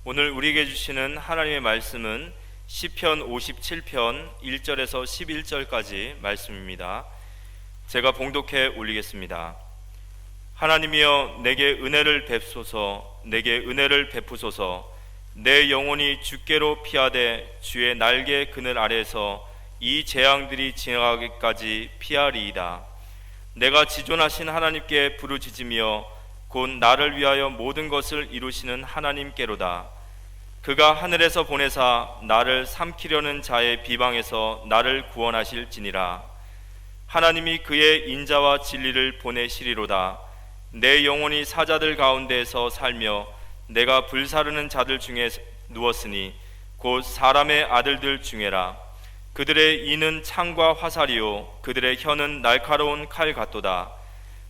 오늘 우리에게 주시는 하나님의 말씀은 시편 57편 1절에서 11절까지 말씀입니다. 제가 봉독해 올리겠습니다. 하나님이여 내게 은혜를 베푸소서, 내게 은혜를 베푸소서. 내 영혼이 주께로 피하되 주의 날개 그늘 아래에서 이 재앙들이 지나가기까지 피하리이다. 내가 지존하신 하나님께 부르짖으며 곧 나를 위하여 모든 것을 이루시는 하나님께로다. 그가 하늘에서 보내사 나를 삼키려는 자의 비방에서 나를 구원하실지니라. 하나님이 그의 인자와 진리를 보내시리로다. 내 영혼이 사자들 가운데에서 살며 내가 불사르는 자들 중에 누웠으니 곧 사람의 아들들 중에라. 그들의 이는 창과 화살이요 그들의 혀는 날카로운 칼 같도다.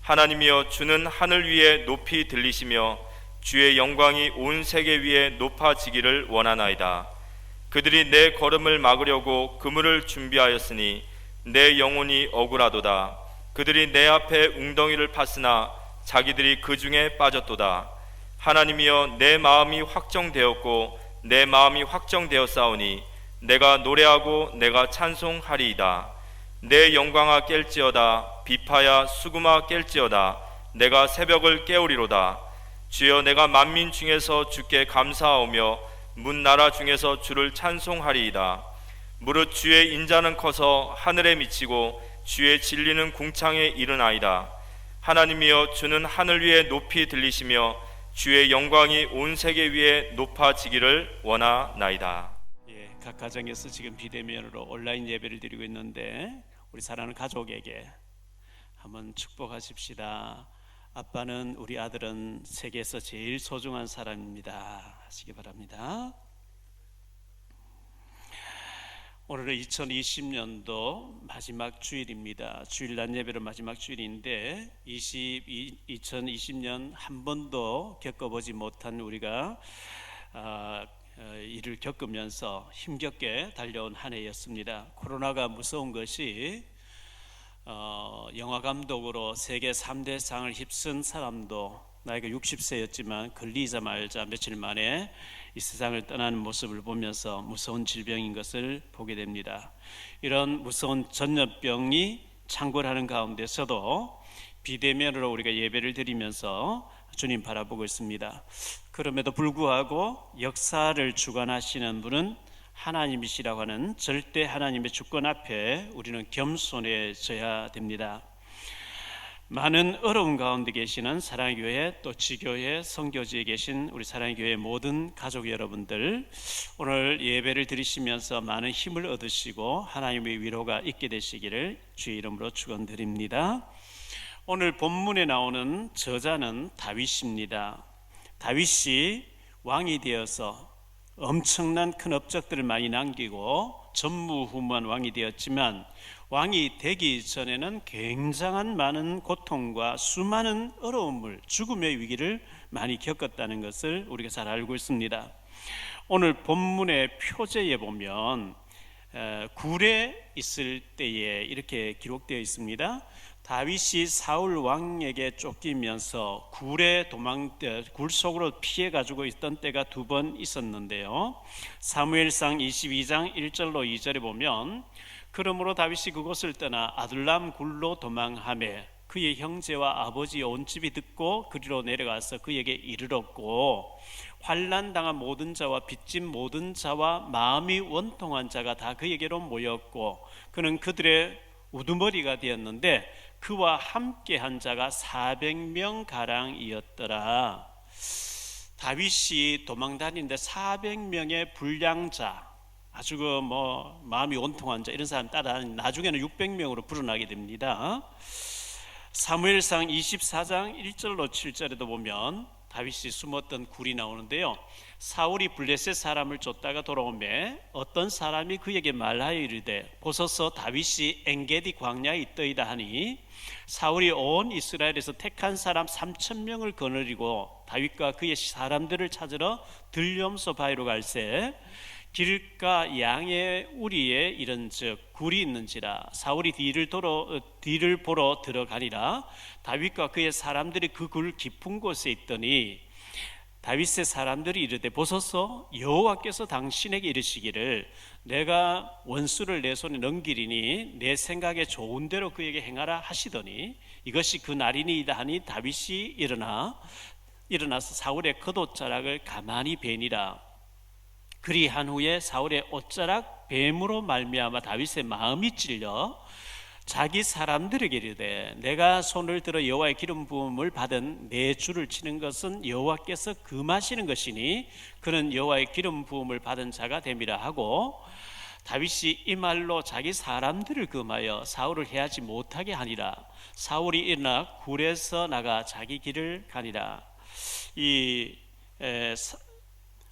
하나님이여 주는 하늘 위에 높이 들리시며 주의 영광이 온 세계 위에 높아지기를 원하나이다. 그들이 내 걸음을 막으려고 그물을 준비하였으니 내 영혼이 억울하도다. 그들이 내 앞에 웅덩이를 팠으나 자기들이 그 중에 빠졌도다. 하나님이여 내 마음이 확정되었고 내 마음이 확정되었사오니 내가 노래하고 내가 찬송하리이다. 내 영광아 깰지어다. 비파야 수금아 깰지어다. 내가 새벽을 깨우리로다. 주여 내가 만민 중에서 주께 감사하오며 문 나라 중에서 주를 찬송하리이다. 무릇 주의 인자는 커서 하늘에 미치고 주의 진리는 궁창에 이르나이다. 하나님이여 주는 하늘 위에 높이 들리시며 주의 영광이 온 세계 위에 높아지기를 원하나이다. 각 가정에서 지금 비대면으로 온라인 예배를 드리고 있는데 우리 사랑하는 가족에게 한번 축복하십시다. 아빠는 우리 아들은 세계에서 제일 소중한 사람입니다 하시기 바랍니다. 오늘은 2020년도 마지막 주일입니다. 주일 낮 예배로 마지막 주일인데 2020년 한 번도 겪어보지 못한 우리가 이를 겪으면서 힘겹게 달려온 한 해였습니다. 코로나가 무서운 것이 영화 감독으로 세계 3대 상을 휩쓴 사람도 나이가 60세였지만 걸리자마자 며칠 만에 이 세상을 떠나는 모습을 보면서 무서운 질병인 것을 보게 됩니다. 이런 무서운 전염병이 창궐하는 가운데서도 비대면으로 우리가 예배를 드리면서 주님 바라보고 있습니다. 그럼에도 불구하고 역사를 주관하시는 분은 하나님이시라고 하는 절대 하나님의 주권 앞에 우리는 겸손해져야 됩니다. 많은 어려움 가운데 계시는 사랑의 교회 또 지교회 선교지에 계신 우리 사랑의 교회 모든 가족 여러분들, 오늘 예배를 드리시면서 많은 힘을 얻으시고 하나님의 위로가 있게 되시기를 주의 이름으로 축원드립니다. 오늘 본문에 나오는 저자는 다윗입니다. 다윗이 왕이 되어서 엄청난 큰 업적들을 많이 남기고 전무후무한 왕이 되었지만 왕이 되기 전에는 굉장한 많은 고통과 수많은 어려움을, 죽음의 위기를 많이 겪었다는 것을 우리가 잘 알고 있습니다. 오늘 본문의 표제에 보면 굴에 있을 때에 이렇게 기록되어 있습니다. 다윗이 사울 왕에게 쫓기면서 굴 속으로 피해 가지고 있던 때가 2번 있었는데요. 사무엘상 22장 1절로 2절에 보면 그러므로 다윗이 그곳을 떠나 아둘람 굴로 도망하매 그의 형제와 아버지의 온 집이 듣고 그리로 내려가서 그에게 이르렀고 환난 당한 모든 자와 빚진 모든 자와 마음이 원통한 자가 다 그에게로 모였고 그는 그들의 우두머리가 되었는데 그와 함께한 자가 400명 가량이었더라. 다윗이 도망다니는데 400명의 불량자, 아주 마음이 원통한 자 이런 사람 따라 나중에는 600명으로 불어나게 됩니다. 사무엘상 24장 1절로 7절에도 보면 다윗이 숨었던 굴이 나오는데요. 사울이 블레셋 사람을 쫓다가 돌아오매 어떤 사람이 그에게 말하여 이르되 보소서 다윗이 엔게디 광야에 있더이다 하니 사울이 온 이스라엘에서 택한 사람 3,000명을 거느리고 다윗과 그의 사람들을 찾으러 들염소 바위로 갈새 길가 양의 우리에 이른즉 굴이 있는지라 사울이 뒤를 보러 들어가니라. 다윗과 그의 사람들이 그 굴 깊은 곳에 있더니 다윗의 사람들이 이르되 보소서 여호와께서 당신에게 이르시기를 내가 원수를 내 손에 넘기리니 내 생각에 좋은 대로 그에게 행하라 하시더니 이것이 그 날이니이다 하니 다윗이 일어나서 사울의 겉옷자락을 가만히 베니라. 그리한 후에 사울의 옷자락 뱀으로 말미암아 다윗의 마음이 찔려 자기 사람들에게 이르되 내가 손을 들어 여호와의 기름 부음을 받은 내 주를 치는 것은 여호와께서 금하시는 것이니 그는 여호와의 기름 부음을 받은 자가 됨이라 하고 다윗이 이 말로 자기 사람들을 금하여 사울을 해하지 못하게 하니라. 사울이 일어나 굴에서 나가 자기 길을 가니라. 이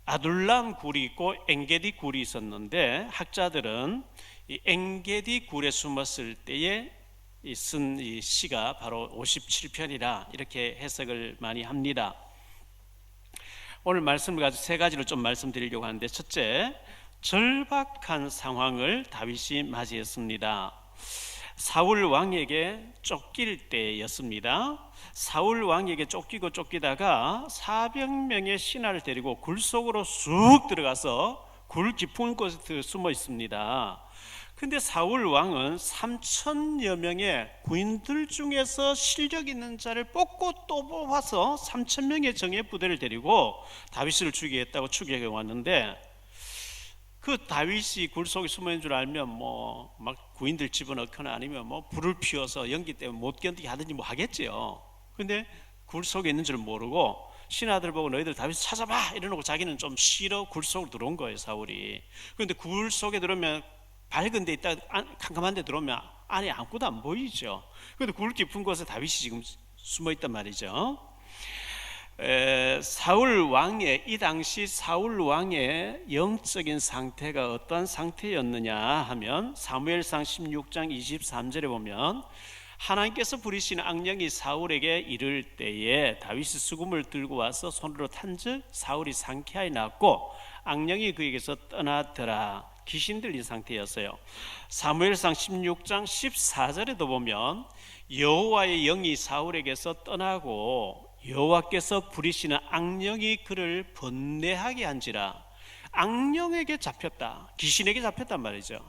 아둘람 굴이 있고 엔게디 굴이 있었는데 학자들은 이 엔게디 굴에 숨었을 때에 쓴 이 시가 바로 57편이라 이렇게 해석을 많이 합니다. 오늘 말씀을 가지고 세 가지를 좀 말씀드리려고 하는데, 첫째, 절박한 상황을 다윗이 맞이했습니다. 사울 왕에게 쫓길 때였습니다. 사울 왕에게 쫓기다가 400명의 신하를 데리고 굴 속으로 쑥 들어가서 굴 깊은 곳에 숨어 있습니다. 근데 사울 왕은 3,000여 명의 군인들 중에서 실력 있는 자를 뽑고 또 뽑아서 3,000명의 정예 부대를 데리고 다윗을 죽이겠다고 추격해 왔는데, 그 다윗이 굴 속에 숨어 있는 줄 알면 뭐 막 구인들 집어넣거나 아니면 뭐 불을 피워서 연기 때문에 못 견디게 하든지 뭐 하겠지요. 근데 굴 속에 있는 줄 모르고 신하들 보고 너희들 다윗 찾아봐 이러놓고 자기는 좀 싫어 굴 속으로 들어온 거예요, 사울이. 그런데 굴 속에 들어오면 밝은 데 있다 캄캄한 데 들어오면 안에 아무것도 안 보이죠. 그런데 굴 깊은 곳에 다윗이 지금 숨어 있단 말이죠. 사울 왕의 이 당시 사울 왕의 영적인 상태가 어떠한 상태였느냐 하면 사무엘상 16장 23절에 보면 하나님께서 부리시는 악령이 사울에게 이를 때에 다윗이 수금을 들고 와서 손으로 탄즉 사울이 상쾌하게 낫고 악령이 그에게서 떠나더라. 귀신 들린 상태였어요. 사무엘상 16장 14절에도 보면 여호와의 영이 사울에게서 떠나고 여호와께서 부리시는 악령이 그를 번뇌하게 한지라. 악령에게 잡혔다, 귀신에게 잡혔단 말이죠.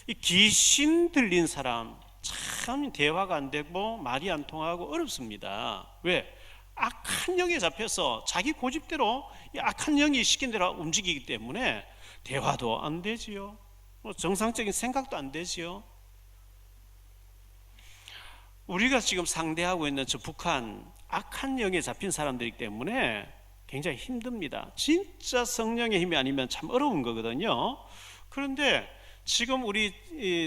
이 귀신 들린 사람 참 대화가 안 되고 말이 안 통하고 어렵습니다. 왜? 악한 영에 잡혀서 자기 고집대로 이 악한 영이 시킨 대로 움직이기 때문에 대화도 안 되지요. 정상적인 생각도 안 되지요. 우리가 지금 상대하고 있는 저 북한 악한 영에 잡힌 사람들이기 때문에 굉장히 힘듭니다. 진짜 성령의 힘이 아니면 참 어려운 거거든요. 그런데 지금 우리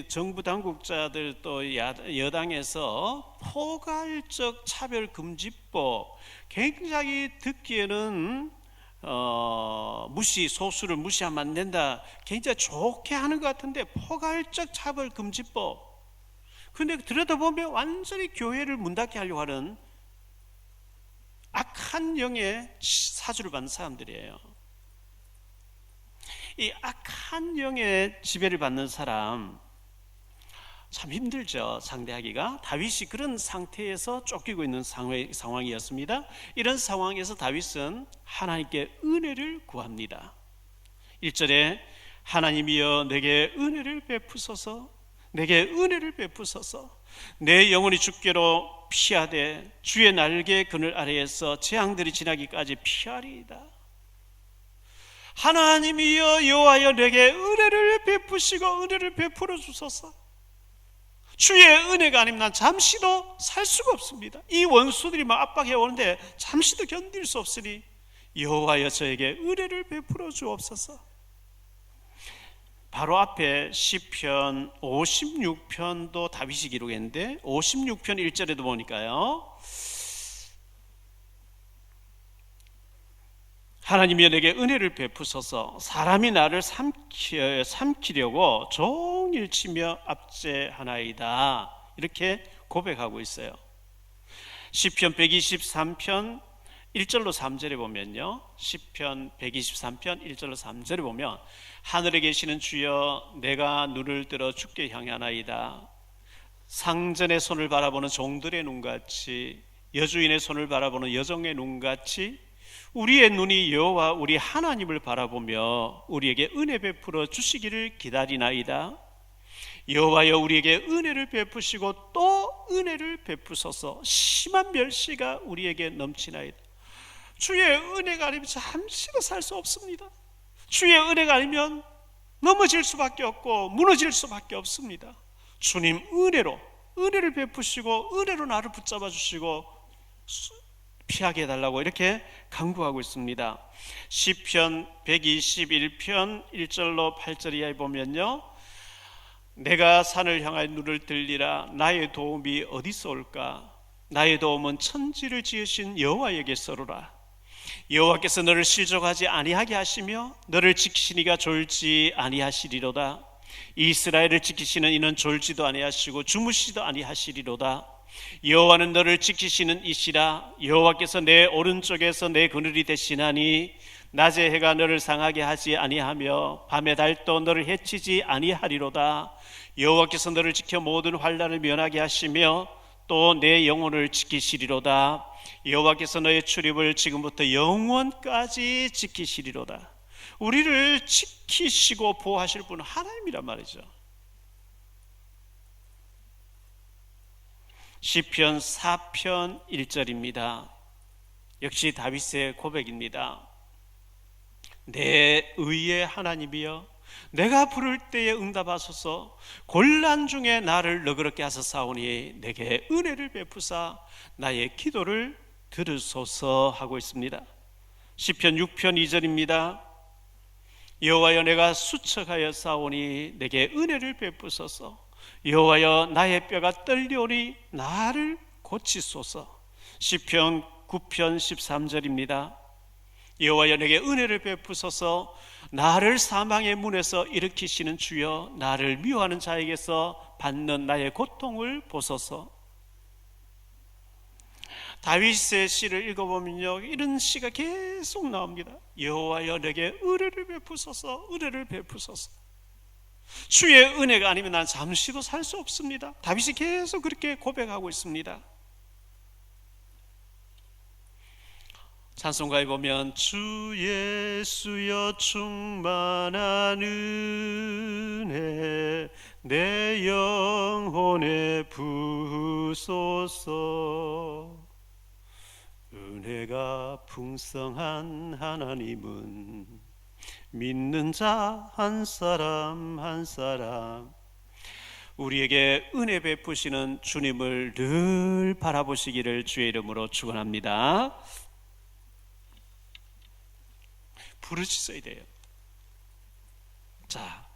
정부 당국자들 또 여당에서 포괄적 차별금지법, 굉장히 듣기에는 소수를 무시하면 안 된다, 굉장히 좋게 하는 것 같은데 포괄적 차별금지법. 근데 들여다보면 완전히 교회를 문 닫게 하려고 하는 악한 영의 사주를 받는 사람들이에요. 이 악한 영의 지배를 받는 사람 참 힘들죠, 상대하기가. 다윗이 그런 상태에서 쫓기고 있는 상황이었습니다. 이런 상황에서 다윗은 하나님께 은혜를 구합니다. 1절에 하나님이여 내게 은혜를 베푸소서, 내게 은혜를 베푸소서. 내 영혼이 주께로 피하되 주의 날개 그늘 아래에서 재앙들이 지나기까지 피하리이다. 하나님이여 여호와여 내게 은혜를 베푸시고 은혜를 베풀어 주소서. 주의 은혜가 아니면 난 잠시도 살 수가 없습니다. 이 원수들이 막 압박해 오는데 잠시도 견딜 수 없으니 여호와여 저에게 은혜를 베풀어 주옵소서. 바로 앞에 시편 56편도 다윗이 기록했는데 56편 1절에도 보니까요, 하나님이 내게 은혜를 베푸소서. 사람이 나를 삼키려고 종일 치며 압제하나이다. 이렇게 고백하고 있어요. 시편 123편 1절로 3절에 보면요, 시편 123편 1절로 3절에 보면 하늘에 계시는 주여 내가 눈을 들어 주께 향하나이다. 상전의 손을 바라보는 종들의 눈같이, 여주인의 손을 바라보는 여종의 눈같이 우리의 눈이 여호와 우리 하나님을 바라보며 우리에게 은혜 베풀어 주시기를 기다리나이다. 여호와여 우리에게 은혜를 베푸시고 또 은혜를 베푸소서. 심한 멸시가 우리에게 넘치나이다. 주의 은혜가 아니면 잠시도 살 수 없습니다. 주의 은혜가 아니면 넘어질 수밖에 없고 무너질 수밖에 없습니다. 주님 은혜를 베푸시고 은혜로 나를 붙잡아 주시고 피하게 해달라고 이렇게 간구하고 있습니다. 시편 121편 1절로 8절 이하에 보면요, 내가 산을 향하여 눈을 들리라. 나의 도움이 어디서 올까? 나의 도움은 천지를 지으신 여호와에게서로라. 여호와께서 너를 실족하지 아니하게 하시며 너를 지키시니가 졸지 아니하시리로다. 이스라엘을 지키시는 이는 졸지도 아니하시고 주무시지도 아니하시리로다. 여호와는 너를 지키시는 이시라. 여호와께서 내 오른쪽에서 내 그늘이 되시나니 낮에 해가 너를 상하게 하지 아니하며 밤에 달도 너를 해치지 아니하리로다. 여호와께서 너를 지켜 모든 환난을 면하게 하시며 또 내 영혼을 지키시리로다. 여호와께서 너의 출입을 지금부터 영원까지 지키시리로다. 우리를 지키시고 보호하실 분은 하나님이란 말이죠. 시편 4편 1절입니다. 역시 다윗의 고백입니다. 내 의의 하나님이여 내가 부를 때에 응답하소서. 곤란 중에 나를 너그럽게 하소사오니 내게 은혜를 베푸사 나의 기도를 들으소서 하고 있습니다. 시편 6편 2절입니다. 여호와여 내가 수척하여 싸우니 내게 은혜를 베푸소서. 여호와여 나의 뼈가 떨려오니 나를 고치소서. 시편 9편 13절입니다. 여호와여 내게 은혜를 베푸소서. 나를 사망의 문에서 일으키시는 주여 나를 미워하는 자에게서 받는 나의 고통을 보소서. 다윗의 시를 읽어보면요, 이런 시가 계속 나옵니다. 여호와여 내게 은혜를 베푸소서. 은혜를 베푸소서. 주의 은혜가 아니면 난 잠시도 살 수 없습니다. 다윗이 계속 그렇게 고백하고 있습니다. 찬송가에 보면 주 예수여 충만한 은혜 내 영혼에 부으소서. 은혜가 풍성한 하나님은 믿는 자 한 사람 한 사람 우리에게 은혜 베푸시는 주님을 늘 바라보시기를 주의 이름으로 축원합니다. 부르짖어야 돼요. 자,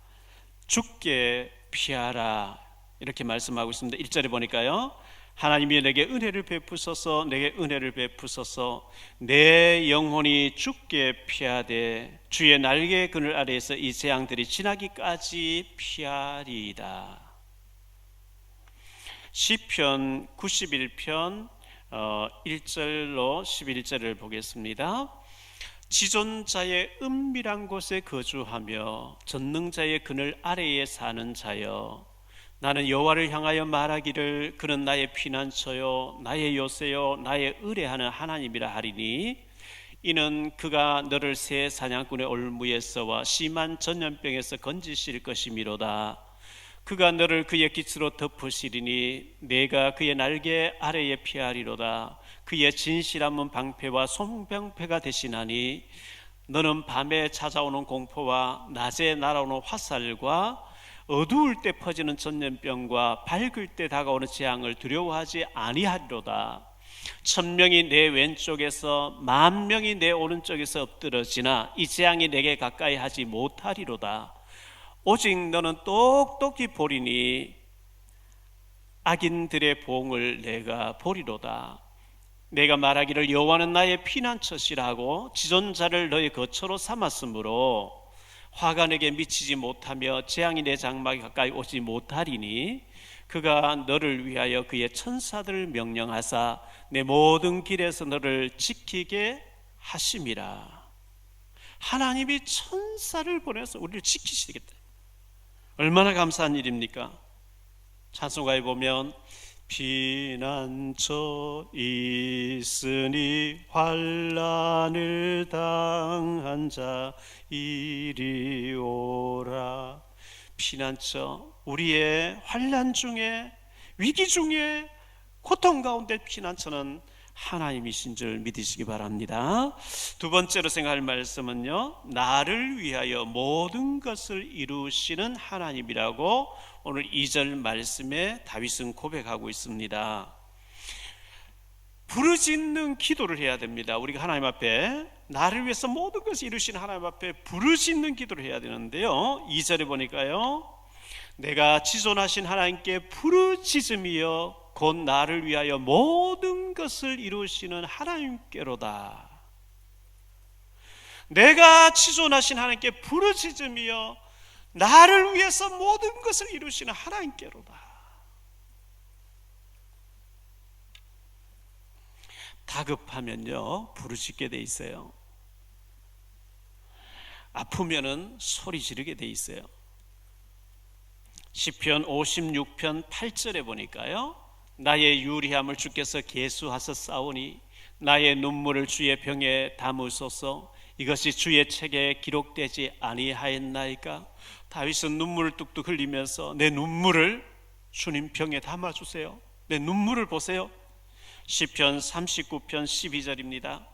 죽게 피하라 이렇게 말씀하고 있습니다. 1절에 보니까요, 하나님이 내게 은혜를 베푸소서. 내게 은혜를 베푸소서. 내 영혼이 죽게 피하되 주의 날개 그늘 아래에서 이 재앙들이 지나기까지 피하리이다. 시편 91편 1절로 11절을 보겠습니다. 지존자의 은밀한 곳에 거주하며 전능자의 그늘 아래에 사는 자여, 나는 여호와를 향하여 말하기를 그는 나의 피난처요 나의 요새요 나의 의뢰하는 하나님이라 하리니, 이는 그가 너를 새 사냥꾼의 올무에서와 심한 전염병에서 건지실 것이미로다. 그가 너를 그의 깃으로 덮으시리니 내가 그의 날개 아래에 피하리로다. 그의 진실함은 방패와 송병패가 되시나니, 너는 밤에 찾아오는 공포와 낮에 날아오는 화살과 어두울 때 퍼지는 전염병과 밝을 때 다가오는 재앙을 두려워하지 아니하리로다. 1000명이 내 왼쪽에서 10,000명이 내 오른쪽에서 엎드러지나 이 재앙이 내게 가까이 하지 못하리로다. 오직 너는 똑똑히 보리니 악인들의 봉을 내가 보리로다. 내가 말하기를 여호와는 나의 피난처시라고 지존자를 너의 거처로 삼았으므로 화가 내게 미치지 못하며 재앙이 내 장막에 가까이 오지 못하리니, 그가 너를 위하여 그의 천사들을 명령하사 내 모든 길에서 너를 지키게 하심이라. 하나님이 천사를 보내서 우리를 지키시겠다. 얼마나 감사한 일입니까? 찬송가에 보면 피난처 있으니 환난을 당한 자 이리 오라. 피난처, 우리의 환난 중에, 위기 중에, 고통 가운데 피난처는 하나님이신 줄 믿으시기 바랍니다. 두 번째로 생각할 말씀은요, 나를 위하여 모든 것을 이루시는 하나님이라고 오늘 2절 말씀에 다윗은 고백하고 있습니다. 부르짖는 기도를 해야 됩니다. 우리가 하나님 앞에, 나를 위해서 모든 것을 이루시는 하나님 앞에 부르짖는 기도를 해야 되는데요, 2절에 보니까요, 내가 지존하신 하나님께 부르짖으며 곧 나를 위하여 모든 것을 이루시는 하나님께로다. 내가 지존하신 하나님께 부르짖으며 나를 위해서 모든 것을 이루시는 하나님께로다. 다급하면요, 부르짖게 돼 있어요. 아프면은 소리 지르게 돼 있어요. 시편 56편 8절에 보니까요, 나의 유리함을 주께서 계수하셨사오니 나의 눈물을 주의 병에 담으소서. 이것이 주의 책에 기록되지 아니하였나이까. 다윗은 눈물을 뚝뚝 흘리면서 내 눈물을 주님 병에 담아주세요. 내 눈물을 보세요. 시편 39편 12절입니다.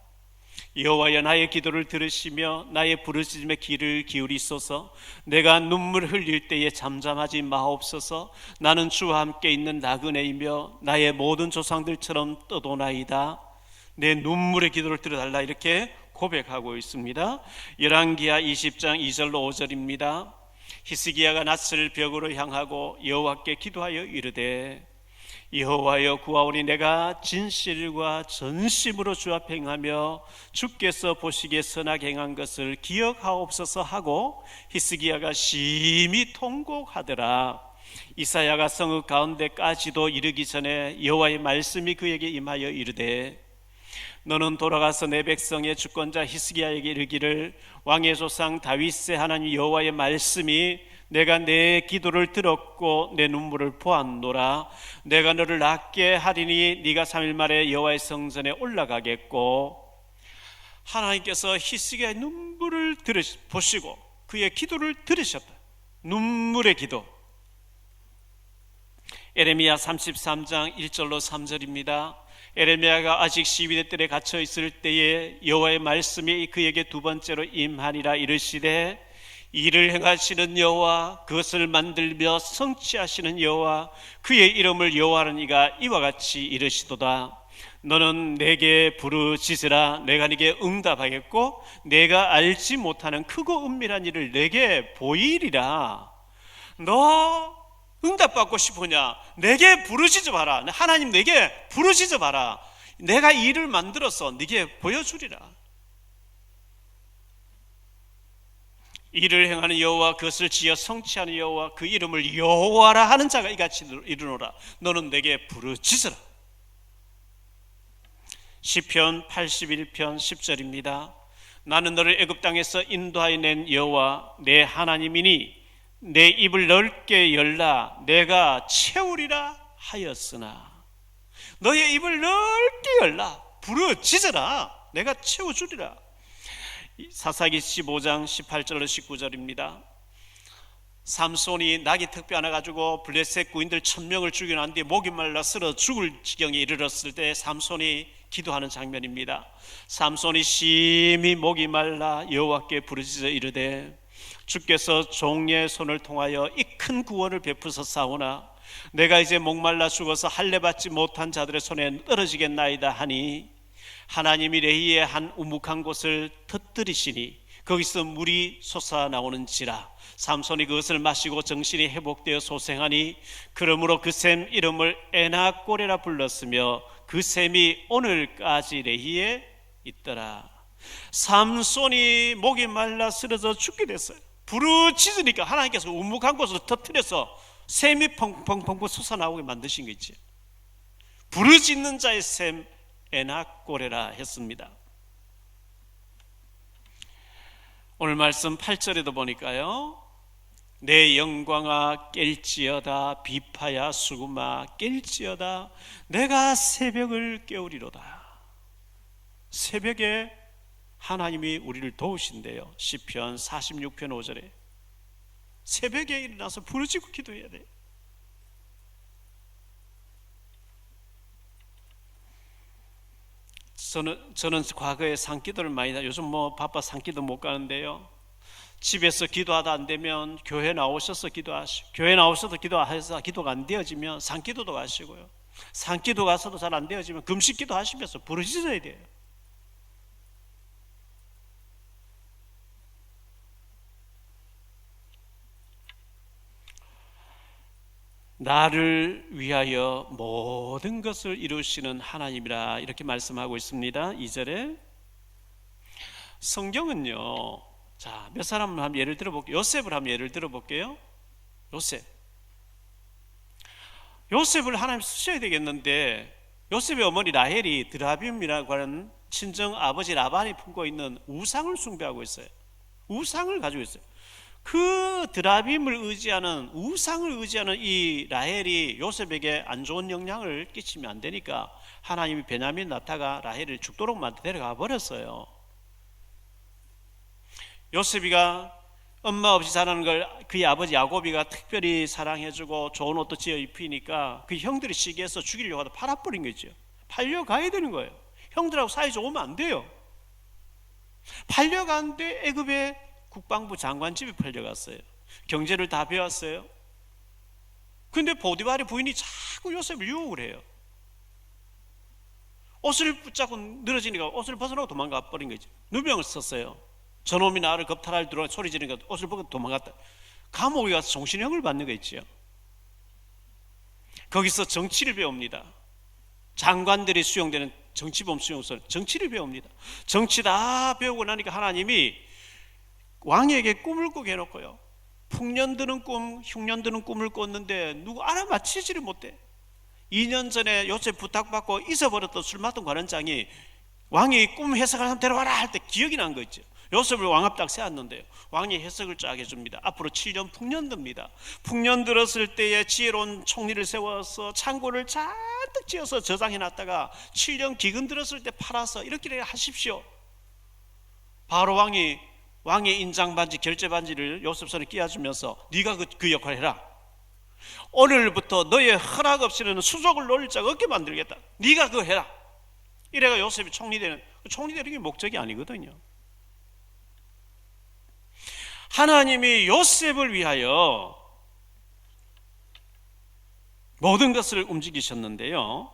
여호와여, 나의 기도를 들으시며 나의 부르짖음에 귀를 기울이소서. 내가 눈물 흘릴 때에 잠잠하지 마옵소서. 나는 주와 함께 있는 나그네이며 나의 모든 조상들처럼 떠도나이다. 내 눈물의 기도를 들어달라, 이렇게 고백하고 있습니다. 열왕기하 20장 2절로 5절입니다. 히스기야가 낯을 벽으로 향하고 여호와께 기도하여 이르되, 여호와여, 구하오니 내가 진실과 전심으로 주 앞에 행하며 주께서 보시기에 선하게 행한 것을 기억하옵소서 하고 히스기야가 심히 통곡하더라. 이사야가 성읍 가운데까지도 이르기 전에 여호와의 말씀이 그에게 임하여 이르되, 너는 돌아가서 내 백성의 주권자 히스기야에게 이르기를, 왕의 조상 다윗의 하나님 여호와의 말씀이 내가 내 기도를 들었고 내 눈물을 보았노라. 내가 너를 낫게 하리니 네가 3일 만에 여호와의 성전에 올라가겠고. 하나님께서 히스기야의 눈물을 보시고 그의 기도를 들으셨다. 눈물의 기도. 에레미야 33장 1절로 3절입니다. 에레미야가 아직 시위대 뜰에 갇혀 있을 때에 여호와의 말씀이 그에게 두 번째로 임하니라. 이르시되, 이를 행하시는 여호와, 그것을 만들며 성취하시는 여호와, 그의 이름을 여호와는 이가 이와 같이 이르시도다. 너는 내게 부르짖으라. 내가 네게 응답하겠고 내가 알지 못하는 크고 은밀한 일을 내게 보이리라. 너 응답받고 싶으냐? 내게 부르짖어 봐라. 하나님 내게 부르짖어 봐라. 내가 이 일을 만들어서 네게 보여주리라. 이를 행하는 여호와, 그것을 지어 성취하는 여호와, 그 이름을 여호와라 하는 자가 이같이 이르노라. 너는 내게 부르짖으라. 시편 81편 10절입니다. 나는 너를 애굽 땅에서 인도하여 낸 여호와 내 하나님이니 내 입을 넓게 열라. 내가 채우리라 하였으나. 너의 입을 넓게 열라. 부르짖으라. 내가 채워주리라. 사사기 15장 18절로 19절입니다. 삼손이 낙이 특비 하나 가지고 블레셋 구인들 1000명을 죽여 난 뒤에 목이 말라 쓰러 죽을 지경에 이르렀을 때 삼손이 기도하는 장면입니다. 삼손이 심히 목이 말라 여호와께 부르짖어 이르되, 주께서 종의 손을 통하여 이 큰 구원을 베푸셨사오나 내가 이제 목말라 죽어서 할례 받지 못한 자들의 손에 떨어지겠나이다 하니, 하나님이 레히의 한 우묵한 곳을 터뜨리시니 거기서 물이 솟아나오는지라. 삼손이 그것을 마시고 정신이 회복되어 소생하니, 그러므로 그 샘 이름을 에나꼬레라 불렀으며 그 샘이 오늘까지 레히에 있더라. 삼손이 목이 말라 쓰러져 죽게 됐어요. 부르짖으니까 하나님께서 우묵한 곳으로 터뜨려서 샘이 펑펑펑 솟아나오게 만드신 거 있지. 부르짖는 자의 샘 에나꼬레라 했습니다. 오늘 말씀 8절에도 보니까요, 내 영광아 깰지어다, 비파야 수금아 깰지어다, 내가 새벽을 깨우리로다. 새벽에 하나님이 우리를 도우신대요. 시편 46편 5절에 새벽에 일어나서 부르짖고 기도해야 돼. 저는 과거에 산기도를 많이 요즘 뭐 바빠 산기도 못 가는데요. 집에서 기도하다 안 되면 교회 나오셔서 기도하시고, 교회 나오셔도 기도해서 기도가 안 되어지면 산기도도 가시고요. 산기도 가서도 잘 안 되어지면 금식기도 하시면서 부르짖어야 돼요. 나를 위하여 모든 것을 이루시는 하나님이라 이렇게 말씀하고 있습니다. 2절에 성경은요, 자, 몇 사람을 한번 예를 들어볼게요. 요셉을 한번 예를 들어볼게요. 요셉을 하나님 쓰셔야 되겠는데, 요셉의 어머니 라헬이 드라빔이라고 하는 친정 아버지 라반이 품고 있는 우상을 숭배하고 있어요. 우상을 가지고 있어요. 그 드라빔을 의지하는, 우상을 의지하는 이 라헬이 요셉에게 안 좋은 영향을 끼치면 안 되니까 하나님이 베냐민 나타가 라헬을 죽도록 만들어 데려가 버렸어요. 요셉이가 엄마 없이 자라는 걸 그의 아버지 야곱이가 특별히 사랑해주고 좋은 옷도 지어 입히니까 그 형들이 시기해서 죽이려고 하다 팔아버린 거죠. 팔려가야 되는 거예요. 형들하고 사이 좋으면 안 돼요. 팔려가는데 애굽의 국방부 장관 집에 팔려갔어요. 경제를 다 배웠어요. 근데 보디발의 부인이 자꾸 요셉을 유혹을 해요. 옷을 붙잡고 늘어지니까 옷을 벗으라고 도망가 버린 거죠. 누명을 썼어요. 저놈이 나를 겁탈할 들어 소리 지르니까 옷을 벗고 도망갔다. 감옥에 가서 종신형을 받는 거 있지요. 거기서 정치를 배웁니다. 장관들이 수용되는 정치범 수용소 정치를 배웁니다. 정치 다 배우고 나니까 하나님이 왕에게 꿈을 꾸게 해놓고요. 풍년 드는 꿈, 흉년 드는 꿈을 꿨는데 누구 알아맞히지를 못해. 2년 전에 요셉 부탁받고 잊어버렸던 술 맡은 관원장이 왕이 꿈 해석을 한번 데려와라 할 때 기억이 난 거 있죠. 요셉을 왕 앞에 딱 세웠는데요. 왕이 해석을 쫙 해줍니다. 앞으로 7년 풍년 듭니다. 풍년 들었을 때에 지혜로운 총리를 세워서 창고를 잔뜩 지어서 저장해놨다가 7년 기근 들었을 때 팔아서 이렇게 하십시오. 바로 왕의 인장 반지, 결제 반지를 요셉 손에 끼워주면서 네가 그 역할을 해라. 오늘부터 너의 허락 없이는 수족을 놀릴 자가 없게 만들겠다. 네가 그거 해라. 이래가 요셉이 총리 되는 게 목적이 아니거든요. 하나님이 요셉을 위하여 모든 것을 움직이셨는데요.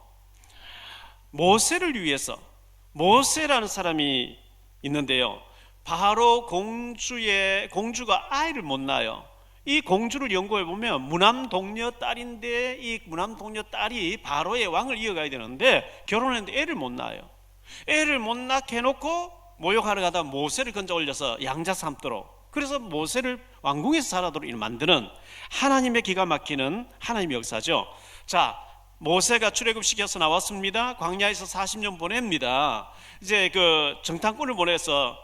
모세를 위해서, 모세라는 사람이 있는데요. 바로 공주가 아이를 못 낳아요. 이 공주를 연구해 보면 무남 동녀 딸인데 이 무남 동녀 딸이 바로의 왕을 이어가야 되는데 결혼했는데 애를 못 낳아요. 애를 못 낳게 해놓고 모욕하러 가다 모세를 건져 올려서 양자 삼도록, 그래서 모세를 왕궁에서 살아도록 만드는 하나님의 기가 막히는 하나님의 역사죠. 자, 모세가 출애굽시켜서 나왔습니다. 광야에서 40년 보냅니다. 이제 그 정탐꾼을 보내서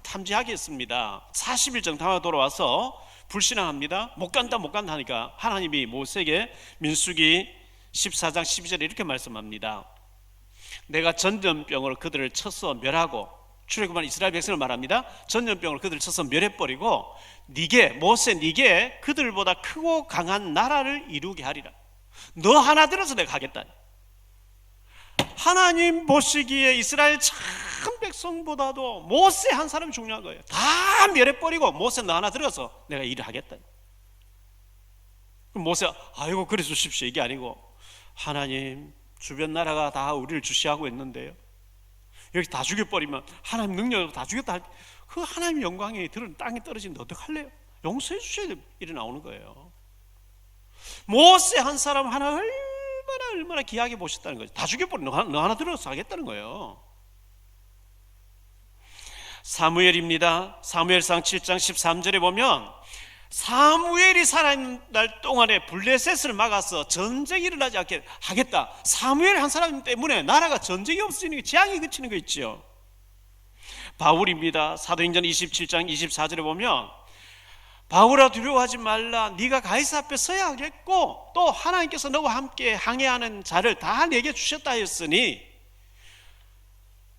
탐지하게 했습니다. 40일 정탐하고 돌아와서 불신앙합니다. 못 간다 하니까 하나님이 모세에게 민수기 14장 12절에 이렇게 말씀합니다. 내가 전염병으로 그들을 쳐서 멸하고, 출애굽한 이스라엘 백성을 말합니다. 전염병으로 그들을 쳐서 멸해버리고 모세 그들보다 크고 강한 나라를 이루게 하리라. 너 하나 들어서 내가 하겠다. 하나님 보시기에 이스라엘 참 백성보다도 모세 한 사람이 중요한 거예요. 다 멸해버리고 모세 너 하나 들어서 내가 일을 하겠다. 그럼 모세가 아이고 그래 주십시오 이게 아니고, 하나님 주변 나라가 다 우리를 주시하고 있는데요, 여기 다 죽여버리면 하나님 능력으로 다 죽였다, 그 하나님 영광이 땅에 떨어지는데 어떡할래요? 용서해 주셔야 돼. 이래 나오는 거예요. 모세 한 사람 하나 얼마나 귀하게 보셨다는 거죠. 다 죽여버려. 너 하나 들어서 하겠다는 거예요. 사무엘입니다. 사무엘상 7장 13절에 보면 사무엘이 살아있는 날 동안에 블레셋을 막아서 전쟁이 일어나지 않게 하겠다. 사무엘 한 사람 때문에 나라가 전쟁이 없어지는 게 재앙이 그치는 거 있죠. 바울입니다. 사도행전 27장 24절에 보면 바울아 두려워하지 말라. 네가 가이사 앞에 서야 하겠고 또 하나님께서 너와 함께 항해하는 자를 다 내게 주셨다 하였으니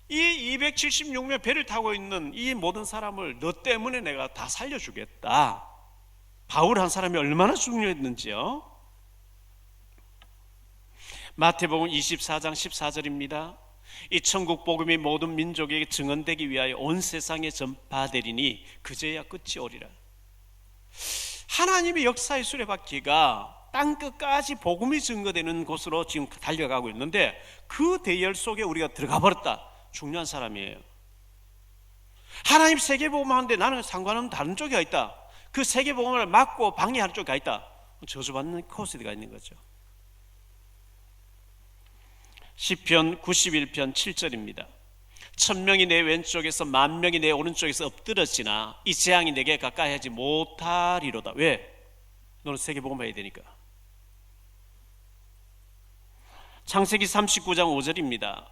이 276명 배를 타고 있는 이 모든 사람을 너 때문에 내가 다 살려주겠다. 바울 한 사람이 얼마나 중요했는지요. 마태복음 24장 14절입니다. 이 천국 복음이 모든 민족에게 증언되기 위하여 온 세상에 전파되리니 그제야 끝이 오리라. 하나님의 역사의 수레바퀴가 땅끝까지 복음이 증거되는 곳으로 지금 달려가고 있는데 그 대열 속에 우리가 들어가 버렸다. 중요한 사람이에요. 하나님 세계복음 하는데 나는 상관없는 다른 쪽에 가 있다. 그 세계복음을 막고 방해하는 쪽에 가 있다. 저주받는 코스가 있는 거죠. 시편 91편 7절입니다. 1000명이 내 왼쪽에서 10,000명이 내 오른쪽에서 엎드러지나 이 재앙이 내게 가까이 하지 못하리로다. 왜? 너는 세계복음 해야 되니까. 창세기 39장 5절입니다.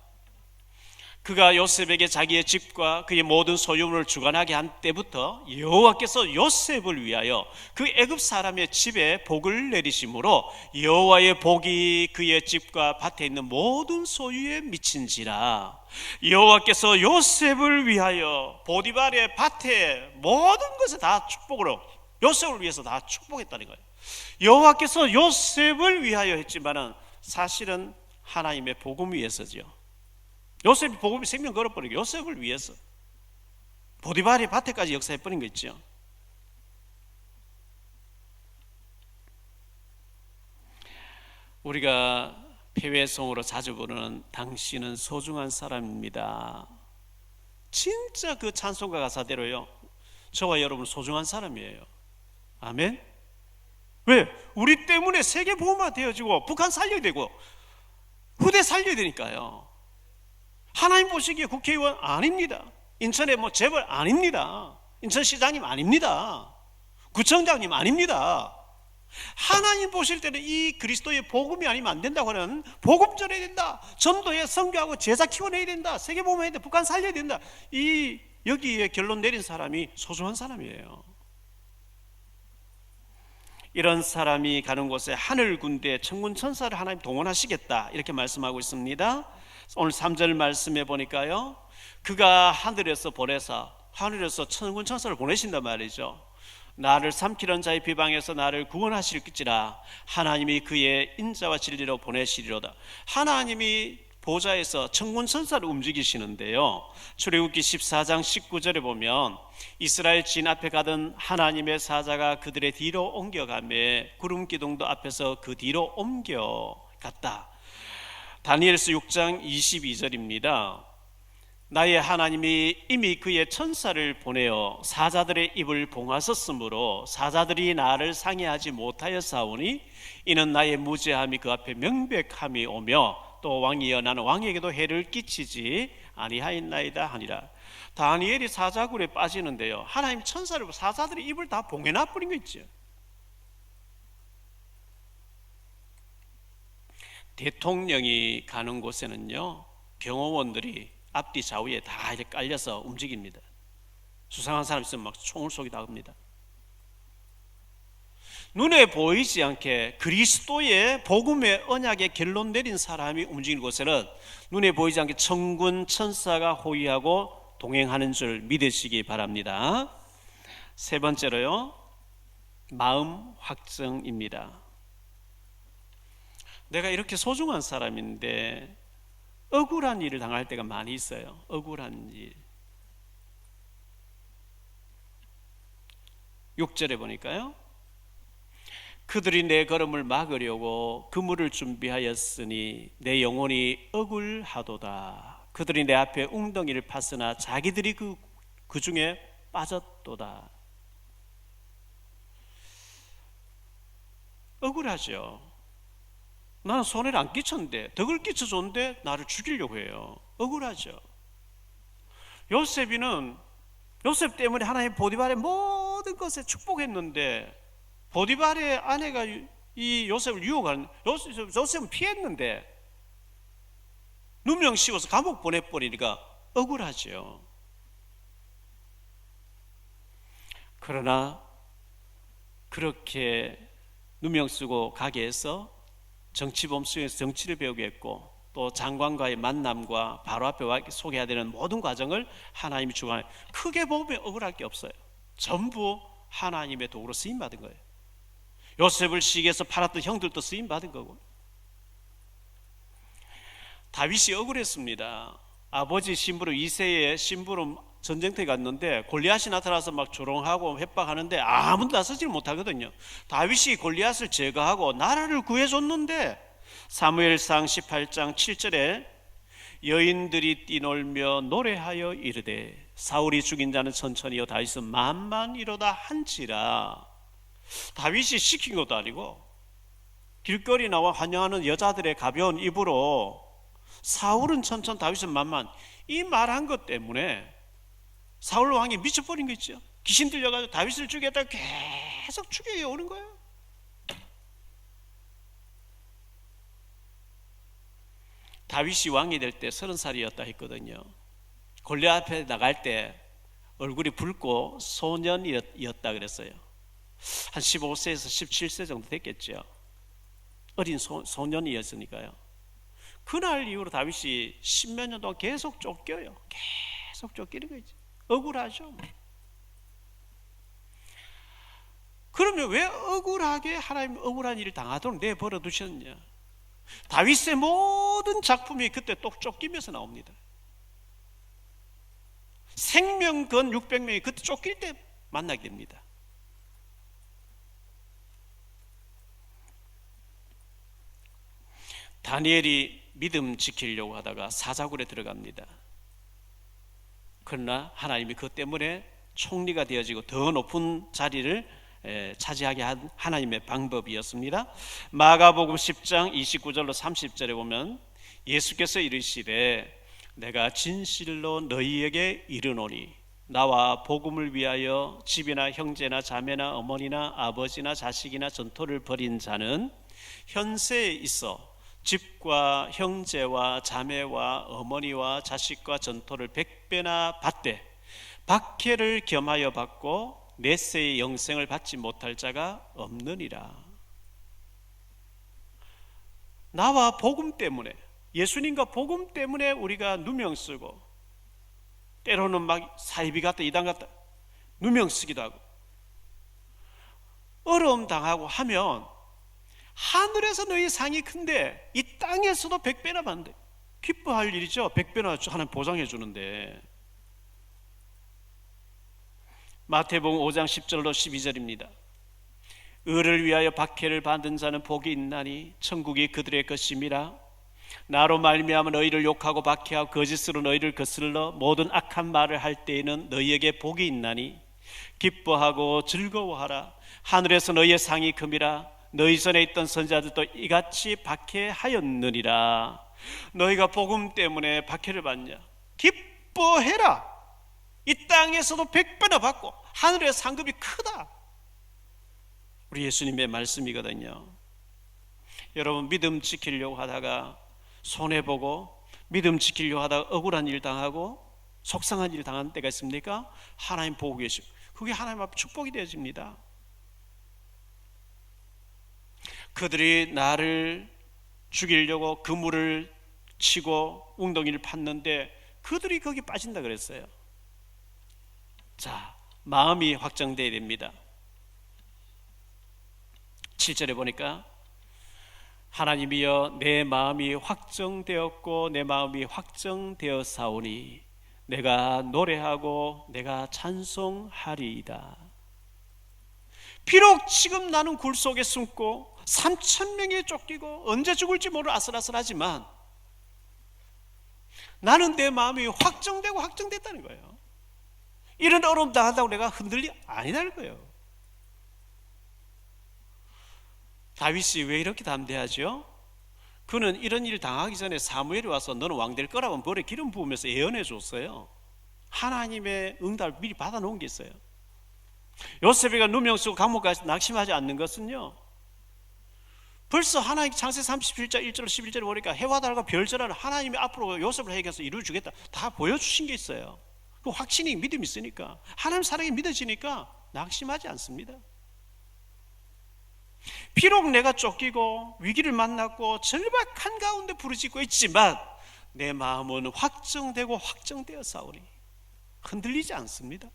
그가 요셉에게 자기의 집과 그의 모든 소유물을 주관하게 한 때부터 여호와께서 요셉을 위하여 그 애굽 사람의 집에 복을 내리심으로 여호와의 복이 그의 집과 밭에 있는 모든 소유에 미친지라. 여호와께서 요셉을 위하여 보디발의 밭에 모든 것을 다 축복으로 요셉을 위해서 다 축복했다는 거예요. 여호와께서 요셉을 위하여 했지만은 사실은 하나님의 복음 위해서죠. 요셉이 복음이 생명 걸어버리고 요셉을 위해서 보디발의 밭에까지 역사해버린 거 있죠. 우리가 폐회성으로 자주 부르는 당신은 소중한 사람입니다. 진짜 그 찬송가 가사대로요, 저와 여러분 소중한 사람이에요. 아멘. 왜? 우리 때문에 세계 보호막 되어지고 북한 살려야 되고 후대 살려야 되니까요. 하나님 보시기에 국회의원 아닙니다. 인천의 재벌 아닙니다. 인천시장님 아닙니다. 구청장님 아닙니다. 하나님 보실 때는 이 그리스도의 복음이 아니면 안 된다고 하는 복음 전해야 된다, 전도해 선교하고 제자 키워내야 된다, 세계복음 해야 된다, 북한 살려야 된다, 이 여기에 결론 내린 사람이 소중한 사람이에요. 이런 사람이 가는 곳에 하늘 군대 천군 천사를 하나님 동원하시겠다 이렇게 말씀하고 있습니다. 오늘 3절 말씀해 보니까요, 그가 하늘에서 보내사 하늘에서 천군 천사를 보내신단 말이죠. 나를 삼키는 자의 비방에서 나를 구원하실지라. 하나님이 그의 인자와 진리로 보내시리로다. 하나님이 보좌에서 천군 천사를 움직이시는데요, 출애굽기 14장 19절에 보면 이스라엘 진 앞에 가던 하나님의 사자가 그들의 뒤로 옮겨가매 구름 기둥도 앞에서 그 뒤로 옮겨갔다. 다니엘서 6장 22절입니다. 나의 하나님이 이미 그의 천사를 보내어 사자들의 입을 봉하셨으므로 사자들이 나를 상해하지 못하였사오니 이는 나의 무죄함이 그 앞에 명백함이 오며 또 왕이여 나는 왕에게도 해를 끼치지 아니하였나이다 하니라. 다니엘이 사자굴에 빠지는데요, 하나님 천사를 사자들의 입을 다 봉해놔 버린 거 있죠. 대통령이 가는 곳에는요, 경호원들이 앞뒤 좌우에 다 이렇게 깔려서 움직입니다. 수상한 사람 있으면 막 총을 쏘기도 합니다. 눈에 보이지 않게 그리스도의 복음의 언약에 결론 내린 사람이 움직이는 곳에는 눈에 보이지 않게 천군 천사가 호위하고 동행하는 줄 믿으시기 바랍니다. 세 번째로요, 마음 확정입니다. 내가 이렇게 소중한 사람인데 억울한 일을 당할 때가 많이 있어요. 억울한 일. 6절에 보니까요, 그들이 내 걸음을 막으려고 그물을 준비하였으니 내 영혼이 억울하도다. 그들이 내 앞에 웅덩이를 팠으나 자기들이 그 중에 빠졌도다. 억울하죠. 나는 손해를 안 끼쳤는데, 덕을 끼쳐줬는데 나를 죽이려고 해요. 억울하죠. 요셉 때문에 하나님 보디발의 모든 것에 축복했는데 보디발의 아내가 이 요셉을 유혹하는, 요셉은 피했는데 누명 씌워서 감옥 보내버리니까 억울하죠. 그러나 그렇게 누명 쓰고 가게 해서 정치범 수용해서 정치를 배우게 했고, 또 장관과의 만남과 바로 앞에 와 소개해야 되는 모든 과정을 하나님이 주관해. 크게 보면 억울할 게 없어요. 전부 하나님의 도구로 쓰임받은 거예요. 요셉을 시기해서 팔았던 형들도 쓰임받은 거고. 다윗이 억울했습니다. 아버지 심부름, 이새의 심부름 전쟁터에 갔는데 골리앗이 나타나서 막 조롱하고 협박하는데 아무도 나서지 못하거든요. 다윗이 골리앗을 제거하고 나라를 구해줬는데 사무엘상 18장 7절에 여인들이 뛰놀며 노래하여 이르되 사울이 죽인 자는 천천히요 다윗은 만만이로다 한지라. 다윗이 시킨 것도 아니고 길거리 나와 환영하는 여자들의 가벼운 입으로 사울은 천천 다윗은 만만, 이 말한 것 때문에 사울 왕이 미쳐버린 거 있죠. 귀신 들려가지고 다윗을 죽이겠다고 계속 죽여 오는 거예요. 다윗이 왕이 될 때 30살이었다 했거든요. 골리앗 앞에 나갈 때 얼굴이 붉고 소년이었다 그랬어요. 한 15세에서 17세 정도 됐겠죠. 어린 소년이었으니까요. 그날 이후로 다윗이 10몇 년 동안 계속 쫓겨요. 계속 쫓기는 거지. 억울하죠. 그러면 왜 억울하게 하나님 억울한 일을 당하도록 내버려 두셨냐? 다윗의 모든 작품이 그때 또 쫓기면서 나옵니다. 생명건 600명이 그때 쫓길 때 만나게 됩니다. 다니엘이 믿음 지키려고 하다가 사자굴에 들어갑니다. 그러나 하나님이 그것 때문에 총리가 되어지고 더 높은 자리를 차지하게 한 하나님의 방법이었습니다. 마가복음 10장 29절로 30절에 보면 예수께서 이르시되 내가 진실로 너희에게 이르노니 나와 복음을 위하여 집이나 형제나 자매나 어머니나 아버지나 자식이나 전토를 벌인 자는 현세에 있어 집과 형제와 자매와 어머니와 자식과 전토를 100배나 받되 박해를 겸하여 받고 넷세의 영생을 받지 못할 자가 없느니라. 나와 복음 때문에, 예수님과 복음 때문에 우리가 누명 쓰고 때로는 막 사이비 같다 이단 같다 누명 쓰기도 하고 어려움 당하고 하면 하늘에서 너희 상이 큰데 이 땅에서도 100배나 받는데 기뻐할 일이죠. 100배나 하나님 보장해 주는데. 마태복음 5장 10절로 12절입니다. 의를 위하여 박해를 받은 자는 복이 있나니 천국이 그들의 것임이라. 나로 말미암아 너희를 욕하고 박해하고 거짓으로 너희를 거슬러 모든 악한 말을 할 때에는 너희에게 복이 있나니 기뻐하고 즐거워하라. 하늘에서 너희의 상이 큼이라. 너희 전에 있던 선지자들도 이같이 박해하였느니라. 너희가 복음 때문에 박해를 받냐? 기뻐해라. 이 땅에서도 100배나 받고 하늘의 상급이 크다. 우리 예수님의 말씀이거든요. 여러분 믿음 지키려고 하다가 손해보고 믿음 지키려고 하다가 억울한 일 당하고 속상한 일 당하는 때가 있습니까? 하나님 보고 계시고 그게 하나님 앞에 축복이 되어집니다. 그들이 나를 죽이려고 그물을 치고 웅덩이를 팠는데 그들이 거기 빠진다 그랬어요. 자, 마음이 확정되어야 됩니다. 7절에 보니까 하나님이여 내 마음이 확정되었고 내 마음이 확정되었사오니 내가 노래하고 내가 찬송하리이다. 비록 지금 나는 굴 속에 숨고 3,000명에 쫓기고 언제 죽을지 모를 아슬아슬하지만 나는 내 마음이 확정되고 확정됐다는 거예요. 이런 어려움 당한다고 내가 흔들리 아니라는 거예요. 다윗이 왜 이렇게 담대하죠? 그는 이런 일 당하기 전에 사무엘이 와서 너는 왕 될 거라고 머리에 기름 부으면서 예언해 줬어요. 하나님의 응답을 미리 받아놓은 게 있어요. 요셉이가 누명 쓰고 감옥 가서 낙심하지 않는 것은요, 벌써 하나님 창세 37장 1절 11절에 보니까 해와 달과 별절하는 하나님이 앞으로 요셉을 해결해서 이루어주겠다 다 보여주신 게 있어요. 그 확신이 믿음이 있으니까 하나님 사랑이 믿어지니까 낙심하지 않습니다. 비록 내가 쫓기고 위기를 만났고 절박한 가운데 부르짖고 있지만 내 마음은 확정되고 확정되어 싸우리. 흔들리지 않습니다.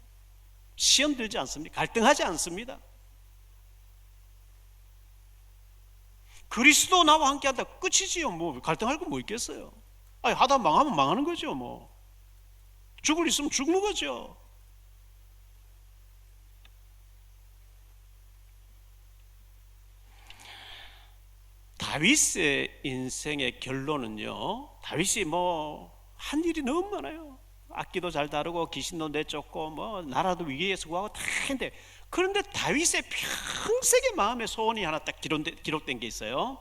시험 들지 않습니다. 갈등하지 않습니다. 그리스도 나와 함께한다 끝이지요. 뭐 갈등할 거 뭐 있겠어요. 아니, 하다 망하면 망하는 거죠. 뭐 죽을 있으면 죽는 거죠. 다윗의 인생의 결론은요, 다윗이 한 일이 너무 많아요. 악기도 잘 다루고 귀신도 내쫓고 나라도 위기에서 구하고 다 했는데, 그런데 다윗의 평생의 마음의 소원이 하나 딱 기록된 게 있어요.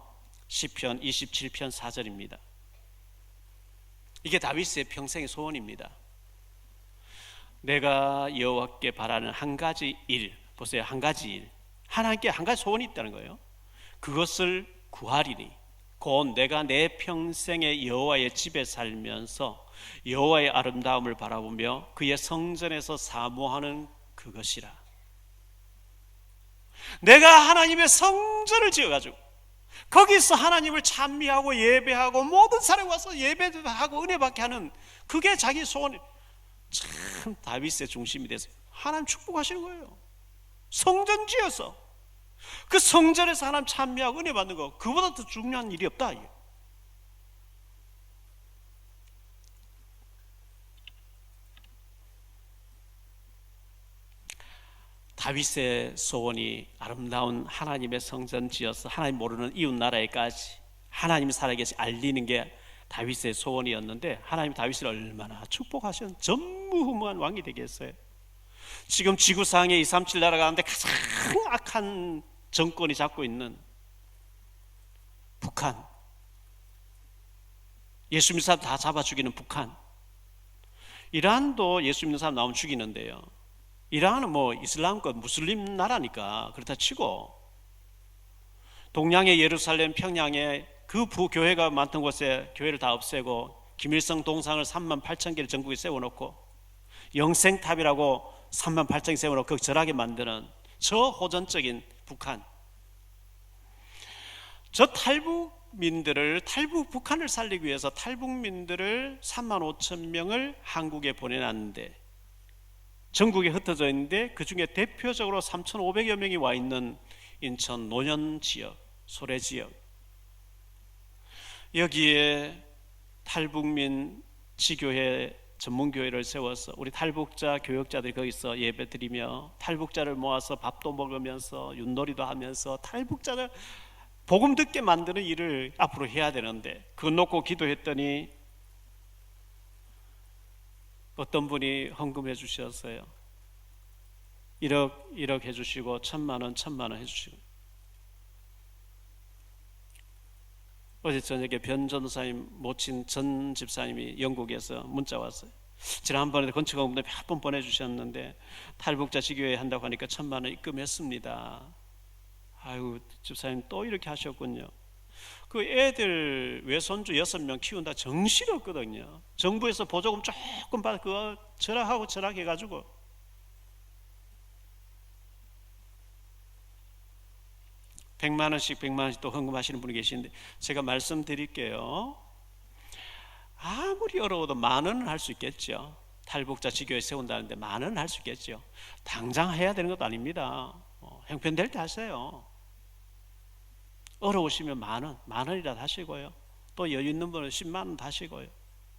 시편 27편 4절입니다. 이게 다윗의 평생의 소원입니다. 내가 여호와께 바라는 한 가지 일, 보세요. 한 가지 일, 하나님께 한 가지 소원이 있다는 거예요. 그것을 구하리니 곧 내가 내 평생에 여호와의 집에 살면서 여호와의 아름다움을 바라보며 그의 성전에서 사모하는 그것이라. 내가 하나님의 성전을 지어가지고 거기서 하나님을 찬미하고 예배하고 모든 사람이 와서 예배도 하고 은혜 받게 하는, 그게 자기 소원이. 참 다윗의 중심이 돼서 하나님 축복하시는 거예요. 성전 지어서 그 성전에서 하나님 찬미하고 은혜 받는 거, 그보다 더 중요한 일이 없다. 다윗의 소원이 아름다운 하나님의 성전 지어서 하나님 모르는 이웃 나라에까지 하나님이 살아계시 알리는 게 다윗의 소원이었는데, 하나님 다윗을 얼마나 축복하신 전무후무한 왕이 되겠어요. 지금 지구상에 237 나라 가운데 가장 악한 정권이 잡고 있는 북한, 예수 믿는 사람 다 잡아 죽이는 북한, 이란도 예수 믿는 사람 나오면 죽이는데요. 이란은 이슬람권 무슬림 나라니까 그렇다 치고, 동양의 예루살렘, 평양에 그 부교회가 많던 곳에 교회를 다 없애고 김일성 동상을 38,000개를 전국에 세워놓고 영생탑이라고 38,000개 세워놓고 그 절하게 만드는 저 호전적인 북한, 저 탈북 북한을 살리기 위해서 탈북민들을 35,000명을 한국에 보내놨는데, 전국에 흩어져 있는데 그 중에 대표적으로 3,500여 명이 와 있는 인천 노년 지역, 소래 지역, 여기에 탈북민 지교회 전문교회를 세워서 우리 탈북자 교역자들이 거기서 예배드리며 탈북자를 모아서 밥도 먹으면서 윷놀이도 하면서 탈북자를 복음 듣게 만드는 일을 앞으로 해야 되는데, 그거 놓고 기도했더니 어떤 분이 헌금해 주셨어요. 1억 해주시고 1,000만 원 해주시고, 어제 저녁에 변 전사님 모친 전 집사님이 영국에서 문자 왔어요. 지난번에 건축원금도 몇 번 보내주셨는데 탈북자 지교회 한다고 하니까 1,000만 원 입금했습니다. 아유, 집사님 또 이렇게 하셨군요. 그 애들 외손주 6명 키운다 정신없거든요. 정부에서 보조금 조금 받아 그거 절약해가지고 $100만 원씩 또 헌금하시는 분이 계시는데, 제가 말씀드릴게요. 아무리 어려워도 10,000원은 할 수 있겠죠. 탈북자 지교회 세운다는데 10,000원은 할 수 있겠죠. 당장 해야 되는 것도 아닙니다. 형편될 때 하세요. 어려우시면 10,000원이라도 하시고요. 또 여유 있는 분은 10만 원 하시고요.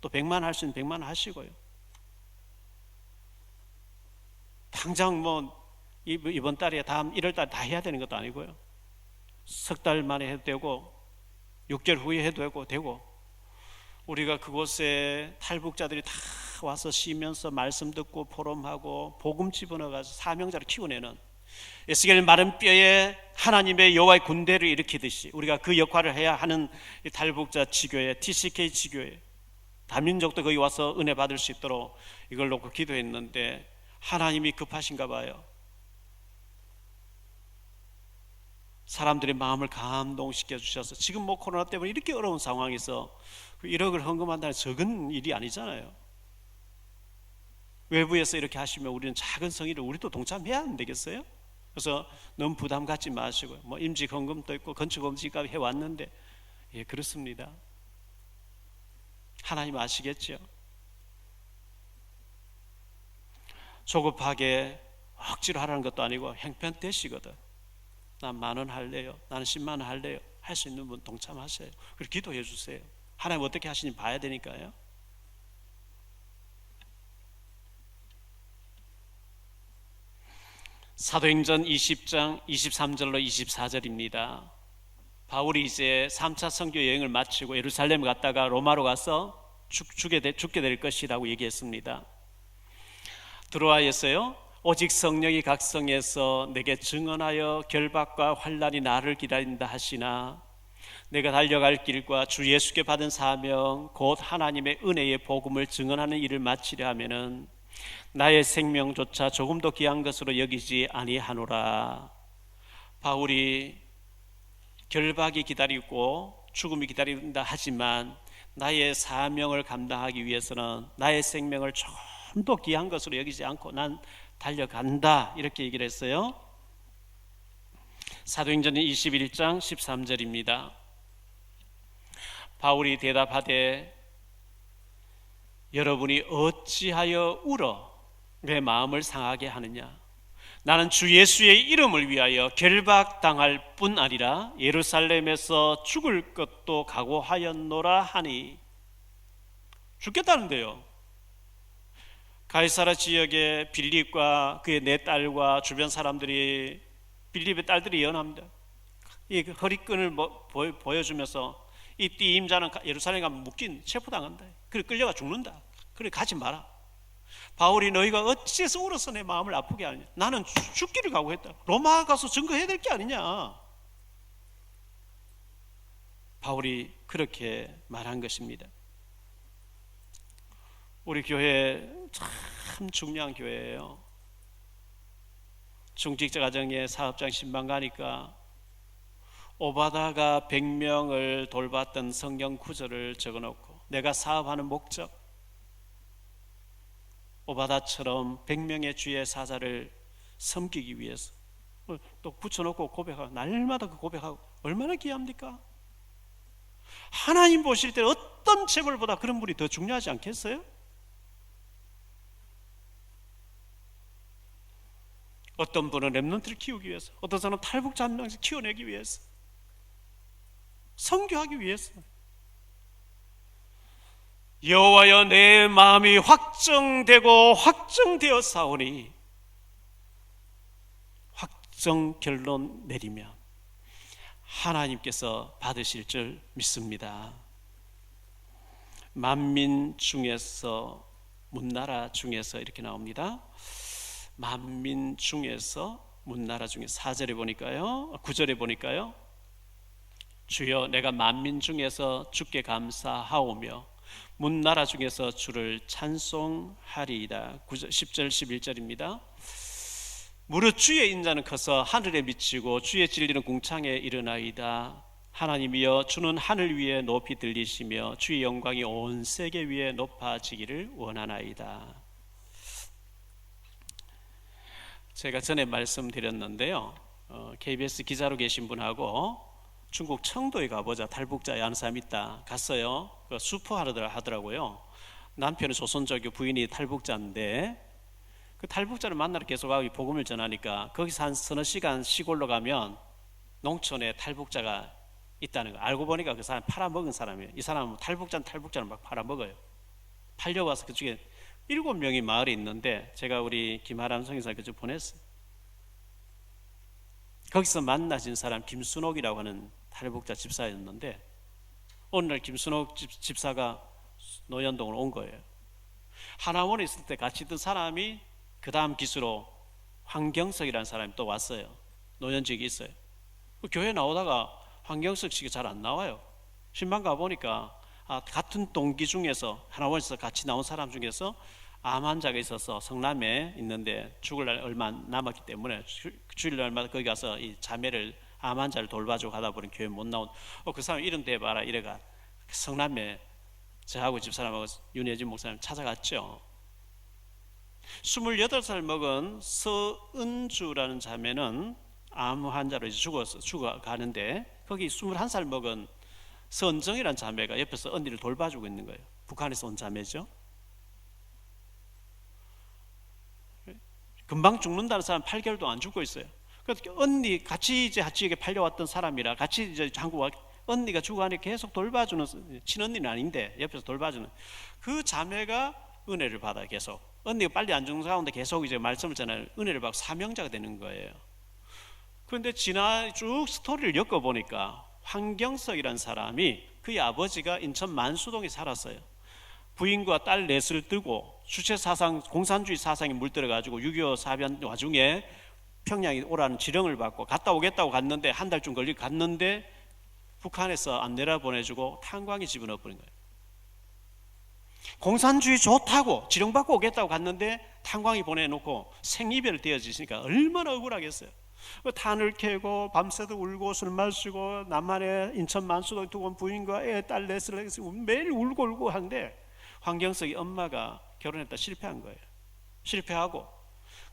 또 100만 원 할 수 있는 100만 원 하시고요. 당장 이번 달에 다음 1월 달에 다 해야 되는 것도 아니고요. 석 달 만에 해도 되고 6개월 후에 해도 되고 우리가 그곳에 탈북자들이 다 와서 쉬면서 말씀 듣고 포럼하고 복음 집어넣어가서 사명자를 키워내는, 에스겔 마른 뼈에 하나님의 여호와의 군대를 일으키듯이 우리가 그 역할을 해야 하는 이 탈북자 지교회, TCK 지교회, 다민족도 거기 와서 은혜 받을 수 있도록 이걸 놓고 기도했는데, 하나님이 급하신가 봐요. 사람들의 마음을 감동시켜 주셔서 지금 코로나 때문에 이렇게 어려운 상황에서 1억을 헌금한다는 적은 일이 아니잖아요. 외부에서 이렇게 하시면 우리는 작은 성의를 우리도 동참해야 안 되겠어요? 그래서 너무 부담 갖지 마시고, 뭐 임직헌금도 있고 건축업지까지 해왔는데, 예, 그렇습니다. 하나님 아시겠죠? 조급하게 억지로 하라는 것도 아니고 형편되시거든. 난 10,000원 할래요, 나는 10만 원 할래요, 할 수 있는 분 동참하세요. 그리고 기도해 주세요. 하나님 어떻게 하시는지 봐야 되니까요. 사도행전 20장 23절로 24절입니다. 바울이 이제 3차 선교 여행을 마치고 예루살렘 갔다가 로마로 가서 죽게 될 것이라고 얘기했습니다. 드로아에서요, 오직 성령이 각성해서 내게 증언하여 결박과 환난이 나를 기다린다 하시나 내가 달려갈 길과 주 예수께 받은 사명 곧 하나님의 은혜의 복음을 증언하는 일을 마치려 하면은 나의 생명조차 조금도 귀한 것으로 여기지 아니하노라. 바울이 결박이 기다리고 죽음이 기다린다 하지만 나의 사명을 감당하기 위해서는 나의 생명을 조금도 귀한 것으로 여기지 않고 난 달려간다, 이렇게 얘기를 했어요. 사도행전 21장 13절입니다. 바울이 대답하되 여러분이 어찌하여 울어 내 마음을 상하게 하느냐. 나는 주 예수의 이름을 위하여 결박당할 뿐 아니라 예루살렘에서 죽을 것도 각오하였노라 하니. 죽겠다는데요. 가이사라 지역의 빌립과 그의 네 딸과 주변 사람들이, 빌립의 딸들이 예언합니다. 이 허리끈을 보여주면서 이 띠임자는 예루살렘 가면 체포당한다. 그래 끌려가 죽는다. 그래 가지 마라. 바울이 너희가 어찌해서 울어서 내 마음을 아프게 하느냐. 나는 죽기를 각오했다. 로마 가서 증거해야 될 게 아니냐. 바울이 그렇게 말한 것입니다. 우리 교회 참 중요한 교회예요. 중직자 가정에 사업장 신방 가니까 오바다가 100명을 돌봤던 성경 구절을 적어놓고 내가 사업하는 목적, 오바다처럼 100명의 주의 사자를 섬기기 위해서 또 붙여놓고 고백하고, 날마다 그 고백하고, 얼마나 귀합니까? 하나님 보실 때 어떤 재물보다 그런 분이 더 중요하지 않겠어요? 어떤 분은 렘넌트를 키우기 위해서, 어떤 사람은 탈북자 한 명씩 키워내기 위해서, 선교하기 위해서. 여호와여 내 마음이 확정되고 확정되어 사오니, 확정 결론 내리면 하나님께서 받으실 줄 믿습니다. 만민 중에서, 문나라 중에서 이렇게 나옵니다. 만민 중에서, 문나라 중에 4절에 보니까요, 9절에 보니까요, 주여 내가 만민 중에서 주께 감사하오며 문나라 중에서 주를 찬송하리이다. 10절 11절입니다. 무릇 주의 인자는 커서 하늘에 미치고 주의 진리는 궁창에 일어나이다. 하나님이여 주는 하늘 위에 높이 들리시며 주의 영광이 온 세계 위에 높아지기를 원하나이다. 제가 전에 말씀드렸는데요, KBS 기자로 계신 분하고 중국 청도에 가보자, 탈북자 하는 사람이 있다. 갔어요. 수포 하더라고요. 남편은 조선족이고 부인이 탈북자인데 그 탈북자를 만나러 계속 가고 복음을 전하니까 거기서 한 서너 시간 시골로 가면 농촌에 탈북자가 있다는 거 알고 보니까 그 사람 팔아먹은 사람이에요. 이 사람은 탈북자는 막 팔아먹어요. 팔려고 와서 그쪽에 7명이 마을에 있는데 제가 우리 김하람 성의사 그쪽 보냈어요. 거기서 만나진 사람 김순옥이라고 하는 탈북자 집사였는데 어느 날 김순옥 집사가 노현동으로 온 거예요. 하나원에 있을 때 같이 있던 사람이 그 다음 기수로 황경석이라는 사람이 또 왔어요. 노현직이 있어요. 그 교회 나오다가 황경석 씨가 잘 안 나와요. 신방 가보니까 같은 동기 중에서 하나원에서 같이 나온 사람 중에서 암 환자가 있어서 성남에 있는데 죽을 날 얼마 남았기 때문에 주일날마다 거기 가서 이 자매를 암 환자를 돌봐주고 하다 보니 교회 못 나온. 그 사람 이름 대봐라 이래가 성남에 저하고 집사람하고 윤혜진 목사님 찾아갔죠. 28살 먹은 서은주라는 자매는 암 환자로 이제 죽어가는데 거기 21살 먹은 서은정이라는 자매가 옆에서 언니를 돌봐주고 있는 거예요. 북한에서 온 자매죠. 금방 죽는다는 사람 8개월도 안 죽고 있어요. 그래서 언니 같이 이제 하치에게 팔려왔던 사람이라 같이 이제 한국 와 언니가 죽어가니 계속 돌봐주는 친언니는 아닌데 옆에서 돌봐주는 그 자매가 은혜를 받아 계속 언니가 빨리 안 죽는 가운데 계속 이제 말씀을 전하는 은혜를 받고 사명자가 되는 거예요. 그런데 지나 쭉 스토리를 엮어보니까 황경석이라는 사람이 그의 아버지가 인천 만수동에 살았어요. 부인과 딸 넷을 뜨고 주체사상 공산주의 사상에 물들어가지고 6.25 사변 와중에 평양에 오라는 지령을 받고 갔다 오겠다고 갔는데 한 달쯤 걸리고 갔는데 북한에서 안 내려보내주고 탄광에 집어넣어버린 거예요. 공산주의 좋다고 지령받고 오겠다고 갔는데 탄광에 보내놓고 생이별 되어지니까 얼마나 억울하겠어요. 탄을 캐고 밤새도 울고 술 마시고 남한에 인천 만수동 두고 부인과 애, 딸 넷을 매일 울고 하는데 황경석이 엄마가 결혼했다 실패한 거예요. 실패하고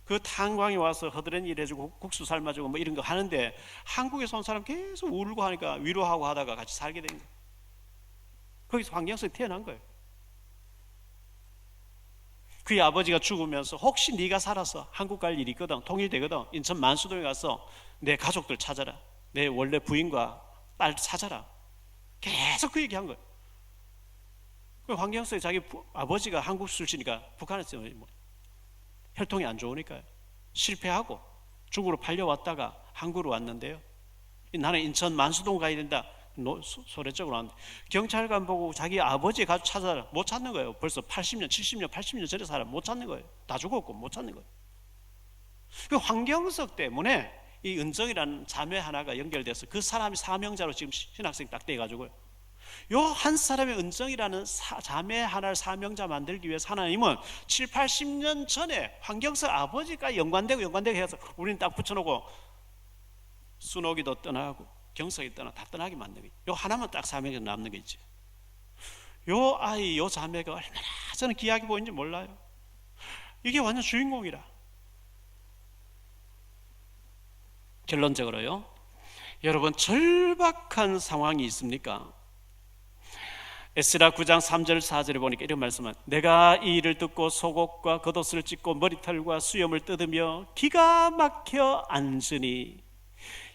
그 탄광에 와서 허드렛 일해주고 국수 삶아주고 뭐 이런 거 하는데 한국에서 온 사람 계속 울고 하니까 위로하고 하다가 같이 살게 된 거예요. 거기서 황경석이 태어난 거예요. 그의 아버지가 죽으면서 혹시 네가 살아서 한국 갈 일이 있거든 통일되거든 인천 만수동에 가서 내 가족들 찾아라 내 원래 부인과 딸 찾아라 계속 그 얘기한 거예요. 황경석이 자기 아버지가 한국 출신이니까 북한에서 혈통이 안 좋으니까 실패하고 중국으로 팔려왔다가 한국으로 왔는데요. 나는 인천 만수동 가야 된다 소래 쪽으로 왔는데 경찰관 보고 자기 아버지 가서 찾아라 못 찾는 거예요. 벌써 80년 70년 80년 전에 사람 못 찾는 거예요. 다 죽었고 못 찾는 거예요. 그 황경석 때문에 이 은정이라는 자매 하나가 연결돼서 그 사람이 사명자로 지금 신학생 딱 돼가지고요. 요 한 사람의 은정이라는 자매 하나를 사명자 만들기 위해서 하나님은 7, 80년 전에 황경석 아버지가 연관되고 해서 우리는 딱 붙여놓고 순옥이도 떠나고 경석이 다 떠나게 만든 거예요. 요 하나만 딱 사명자 남는 게 있지. 요 아이 요 자매가 얼마나 저는 귀하게 보이는지 몰라요. 이게 완전 주인공이라. 결론적으로요, 여러분 절박한 상황이 있습니까? 에스라 9장 3절 4절에 보니까 이런 말씀은 내가 이 일을 듣고 속옷과 겉옷을 찢고 머리털과 수염을 뜯으며 기가 막혀 앉으니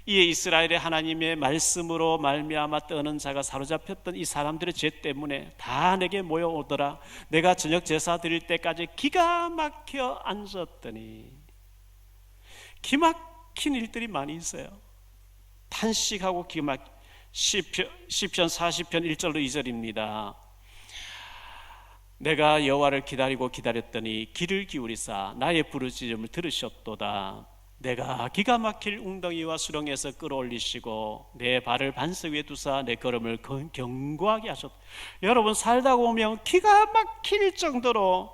이에 이스라엘의 하나님의 말씀으로 말미암아 떠는 자가 사로잡혔던 이 사람들의 죄 때문에 다 내게 모여오더라. 내가 저녁 제사 드릴 때까지 기가 막혀 앉았더니. 기막힌 일들이 많이 있어요. 탄식하고 기가 막혀. 시편 40편 1절로 2절입니다. 내가 여호와를 기다리고 기다렸더니 귀를 기울이사 나의 부르짖음을 들으셨도다. 내가 기가 막힐 웅덩이와 수렁에서 끌어올리시고 내 발을 반석 위에 두사 내 걸음을 견고하게 하셨다. 여러분 살다 보면 기가 막힐 정도로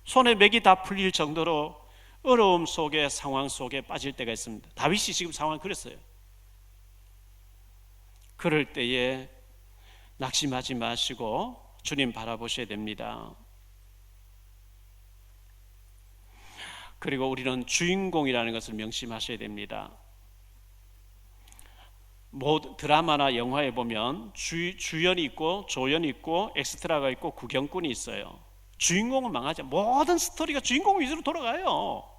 손에 맥이 다 풀릴 정도로 어려움 속에 상황 속에 빠질 때가 있습니다. 다윗이 지금 상황 그랬어요. 그럴 때에 낙심하지 마시고 주님 바라보셔야 됩니다. 그리고 우리는 주인공이라는 것을 명심하셔야 됩니다. 드라마나 영화에 보면 주연이 있고 조연이 있고 엑스트라가 있고 구경꾼이 있어요. 주인공은 망하지. 모든 스토리가 주인공 위주로 돌아가요.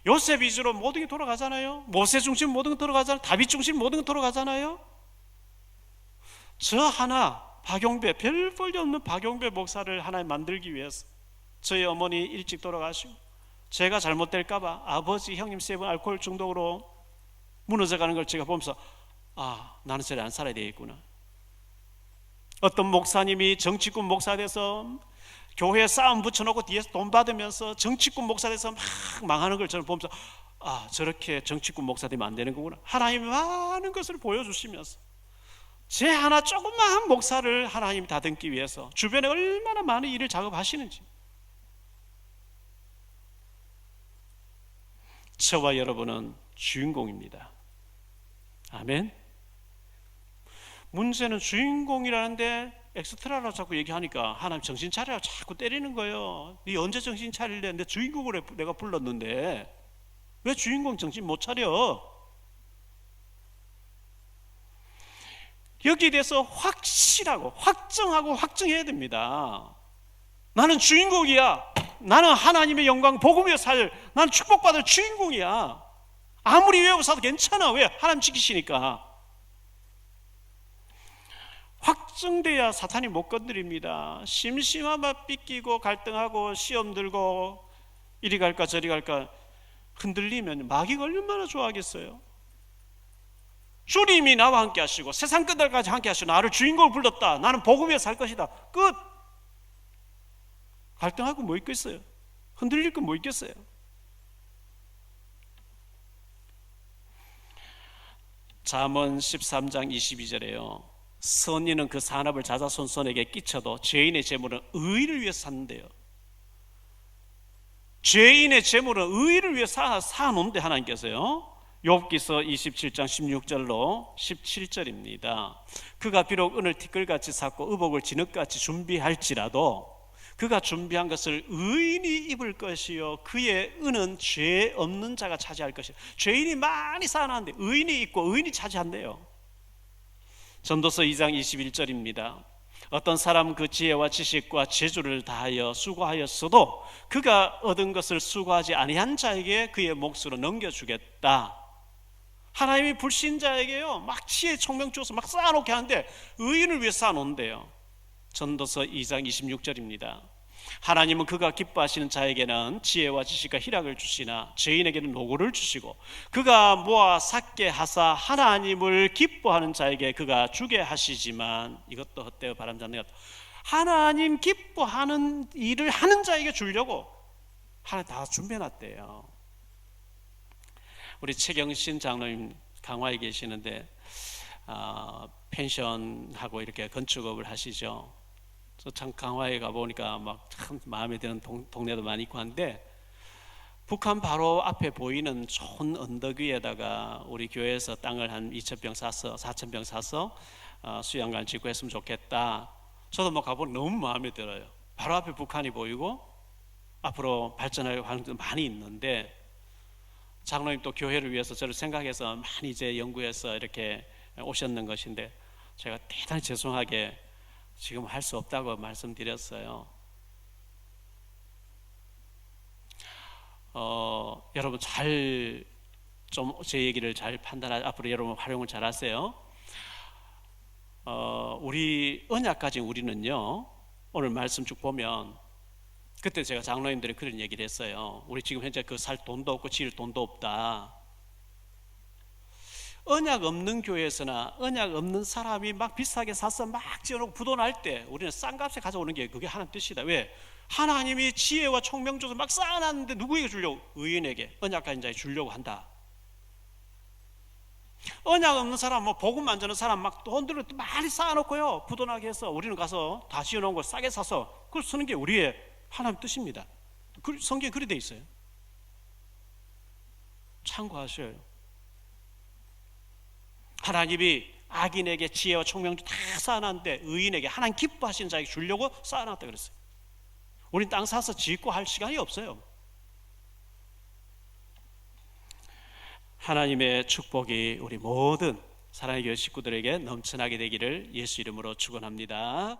요셉 위주로 모든 게 돌아가잖아요. 모세 중심 모든 게 돌아가잖아요. 다윗 중심 모든 게 돌아가잖아요. 저 하나 박용배, 별 볼일 없는 박용배 목사를 하나님 만들기 위해서 저희 어머니 일찍 돌아가시고 제가 잘못될까봐 아버지 형님 세 분 알코올 중독으로 무너져가는 걸 제가 보면서 나는 저래 안 살아야 되겠구나. 어떤 목사님이 정치꾼 목사 돼서 교회에 싸움 붙여놓고 뒤에서 돈 받으면서 정치꾼 목사 돼서 막 망하는 걸 저는 보면서 저렇게 정치꾼 목사 되면 안 되는 거구나. 하나님이 많은 것을 보여주시면서 제 하나 조그마한 목사를 하나님이 다듬기 위해서 주변에 얼마나 많은 일을 작업하시는지. 저와 여러분은 주인공입니다. 아멘. 문제는 주인공이라는데 엑스트라라고 자꾸 얘기하니까 하나님 정신 차리라고 자꾸 때리는 거예요. 네 언제 정신 차릴래? 내 주인공을 내가 불렀는데 왜 주인공 정신 못 차려? 여기에 대해서 확실하고 확정하고 확정해야 됩니다. 나는 주인공이야. 나는 하나님의 영광 복음의 살, 나는 축복받을 주인공이야. 아무리 외워 사도 괜찮아. 왜? 하나님 지키시니까. 확정돼야 사탄이 못 건드립니다. 심심하면 삐끼고 갈등하고 시험 들고 이리 갈까 저리 갈까 흔들리면 마귀가 얼마나 좋아하겠어요. 주님이 나와 함께 하시고 세상 끝날까지 함께 하시고 나를 주인공을 불렀다. 나는 복음에 살 것이다. 끝. 갈등하고 뭐 있겠어요? 흔들릴 거 뭐 있겠어요? 잠언 13장 22절에요. 선인은 그 산업을 자자손손에게 끼쳐도 죄인의 재물은 의를 위해 샀는데요. 죄인의 재물은 의를 위해 사놓은데 하나님께서요. 욥기서 27장 16절로 17절입니다. 그가 비록 은을 티끌같이 샀고 의복을 진흙같이 준비할지라도 그가 준비한 것을 의인이 입을 것이요 그의 은은 죄 없는 자가 차지할 것이요. 죄인이 많이 쌓아놨는데 의인이 입고 의인이 차지한대요. 전도서 2장 21절입니다. 어떤 사람 그 지혜와 지식과 재주를 다하여 수고하였어도 그가 얻은 것을 수고하지 아니한 자에게 그의 몫으로 넘겨주겠다. 하나님이 불신자에게요 막 지혜 총명 주어서 막 쌓아놓게 하는데 의인을 위해 쌓아놓는데요. 전도서 2장 26절입니다. 하나님은 그가 기뻐하시는 자에게는 지혜와 지식과 희락을 주시나 죄인에게는 노고를 주시고 그가 모아 삭게 하사 하나님을 기뻐하는 자에게 그가 주게 하시지만 이것도 헛되어 바람잡는 것. 하나님 기뻐하는 일을 하는 자에게 주려고 하나님 다 준비해놨대요. 우리 최경신 장로님 강화에 계시는데 펜션하고 이렇게 건축업을 하시죠. 참 강화에 가보니까 막 참 마음에 드는 동네도 많이 있고 한데 북한 바로 앞에 보이는 좋은 언덕 위에다가 우리 교회에서 땅을 한 2,000평 사서 4,000평 사서 수양관 짓고 했으면 좋겠다. 저도 뭐 가보니 너무 마음에 들어요. 바로 앞에 북한이 보이고 앞으로 발전할 가능성이 많이 있는데 장로님 또 교회를 위해서 저를 생각해서 많이 이제 연구해서 이렇게 오셨는 것인데 제가 대단히 죄송하게 지금 할 수 없다고 말씀드렸어요. 여러분 잘 좀 제 얘기를 잘 판단하 앞으로 여러분 활용을 잘 하세요. 우리 언약 가진 우리는요 오늘 말씀 쭉 보면 그때 제가 장로님들이 그런 얘기를 했어요. 우리 지금 현재 그 살 돈도 없고 지을 돈도 없다. 언약 없는 교회에서나 언약 없는 사람이 막 비싸게 사서 막 지어놓고 부도날 때 우리는 싼 값에 가져오는 게 그게 하나님 뜻이다. 왜? 하나님이 지혜와 총명 줘서 막 쌓아놨는데 누구에게 주려고? 의인에게, 언약 가진 자에게 주려고 한다. 언약 없는 사람, 뭐 복음 안 전하는 사람 막 돈들을 많이 쌓아놓고요 부도나게 해서 우리는 가서 다 지어놓은 걸 싸게 사서 그걸 쓰는 게 우리의 하나님 뜻입니다. 성경에 그리 돼 있어요. 참고하셔요. 하나님이 악인에게 지혜와 총명도 다 쌓아놨는데 의인에게 하나님 기뻐하시는 자에게 주려고 쌓아놨다 그랬어요. 우린 땅 사서 짓고 할 시간이 없어요. 하나님의 축복이 우리 모든 사랑의 교회 식구들에게 넘쳐나게 되기를 예수 이름으로 축원합니다.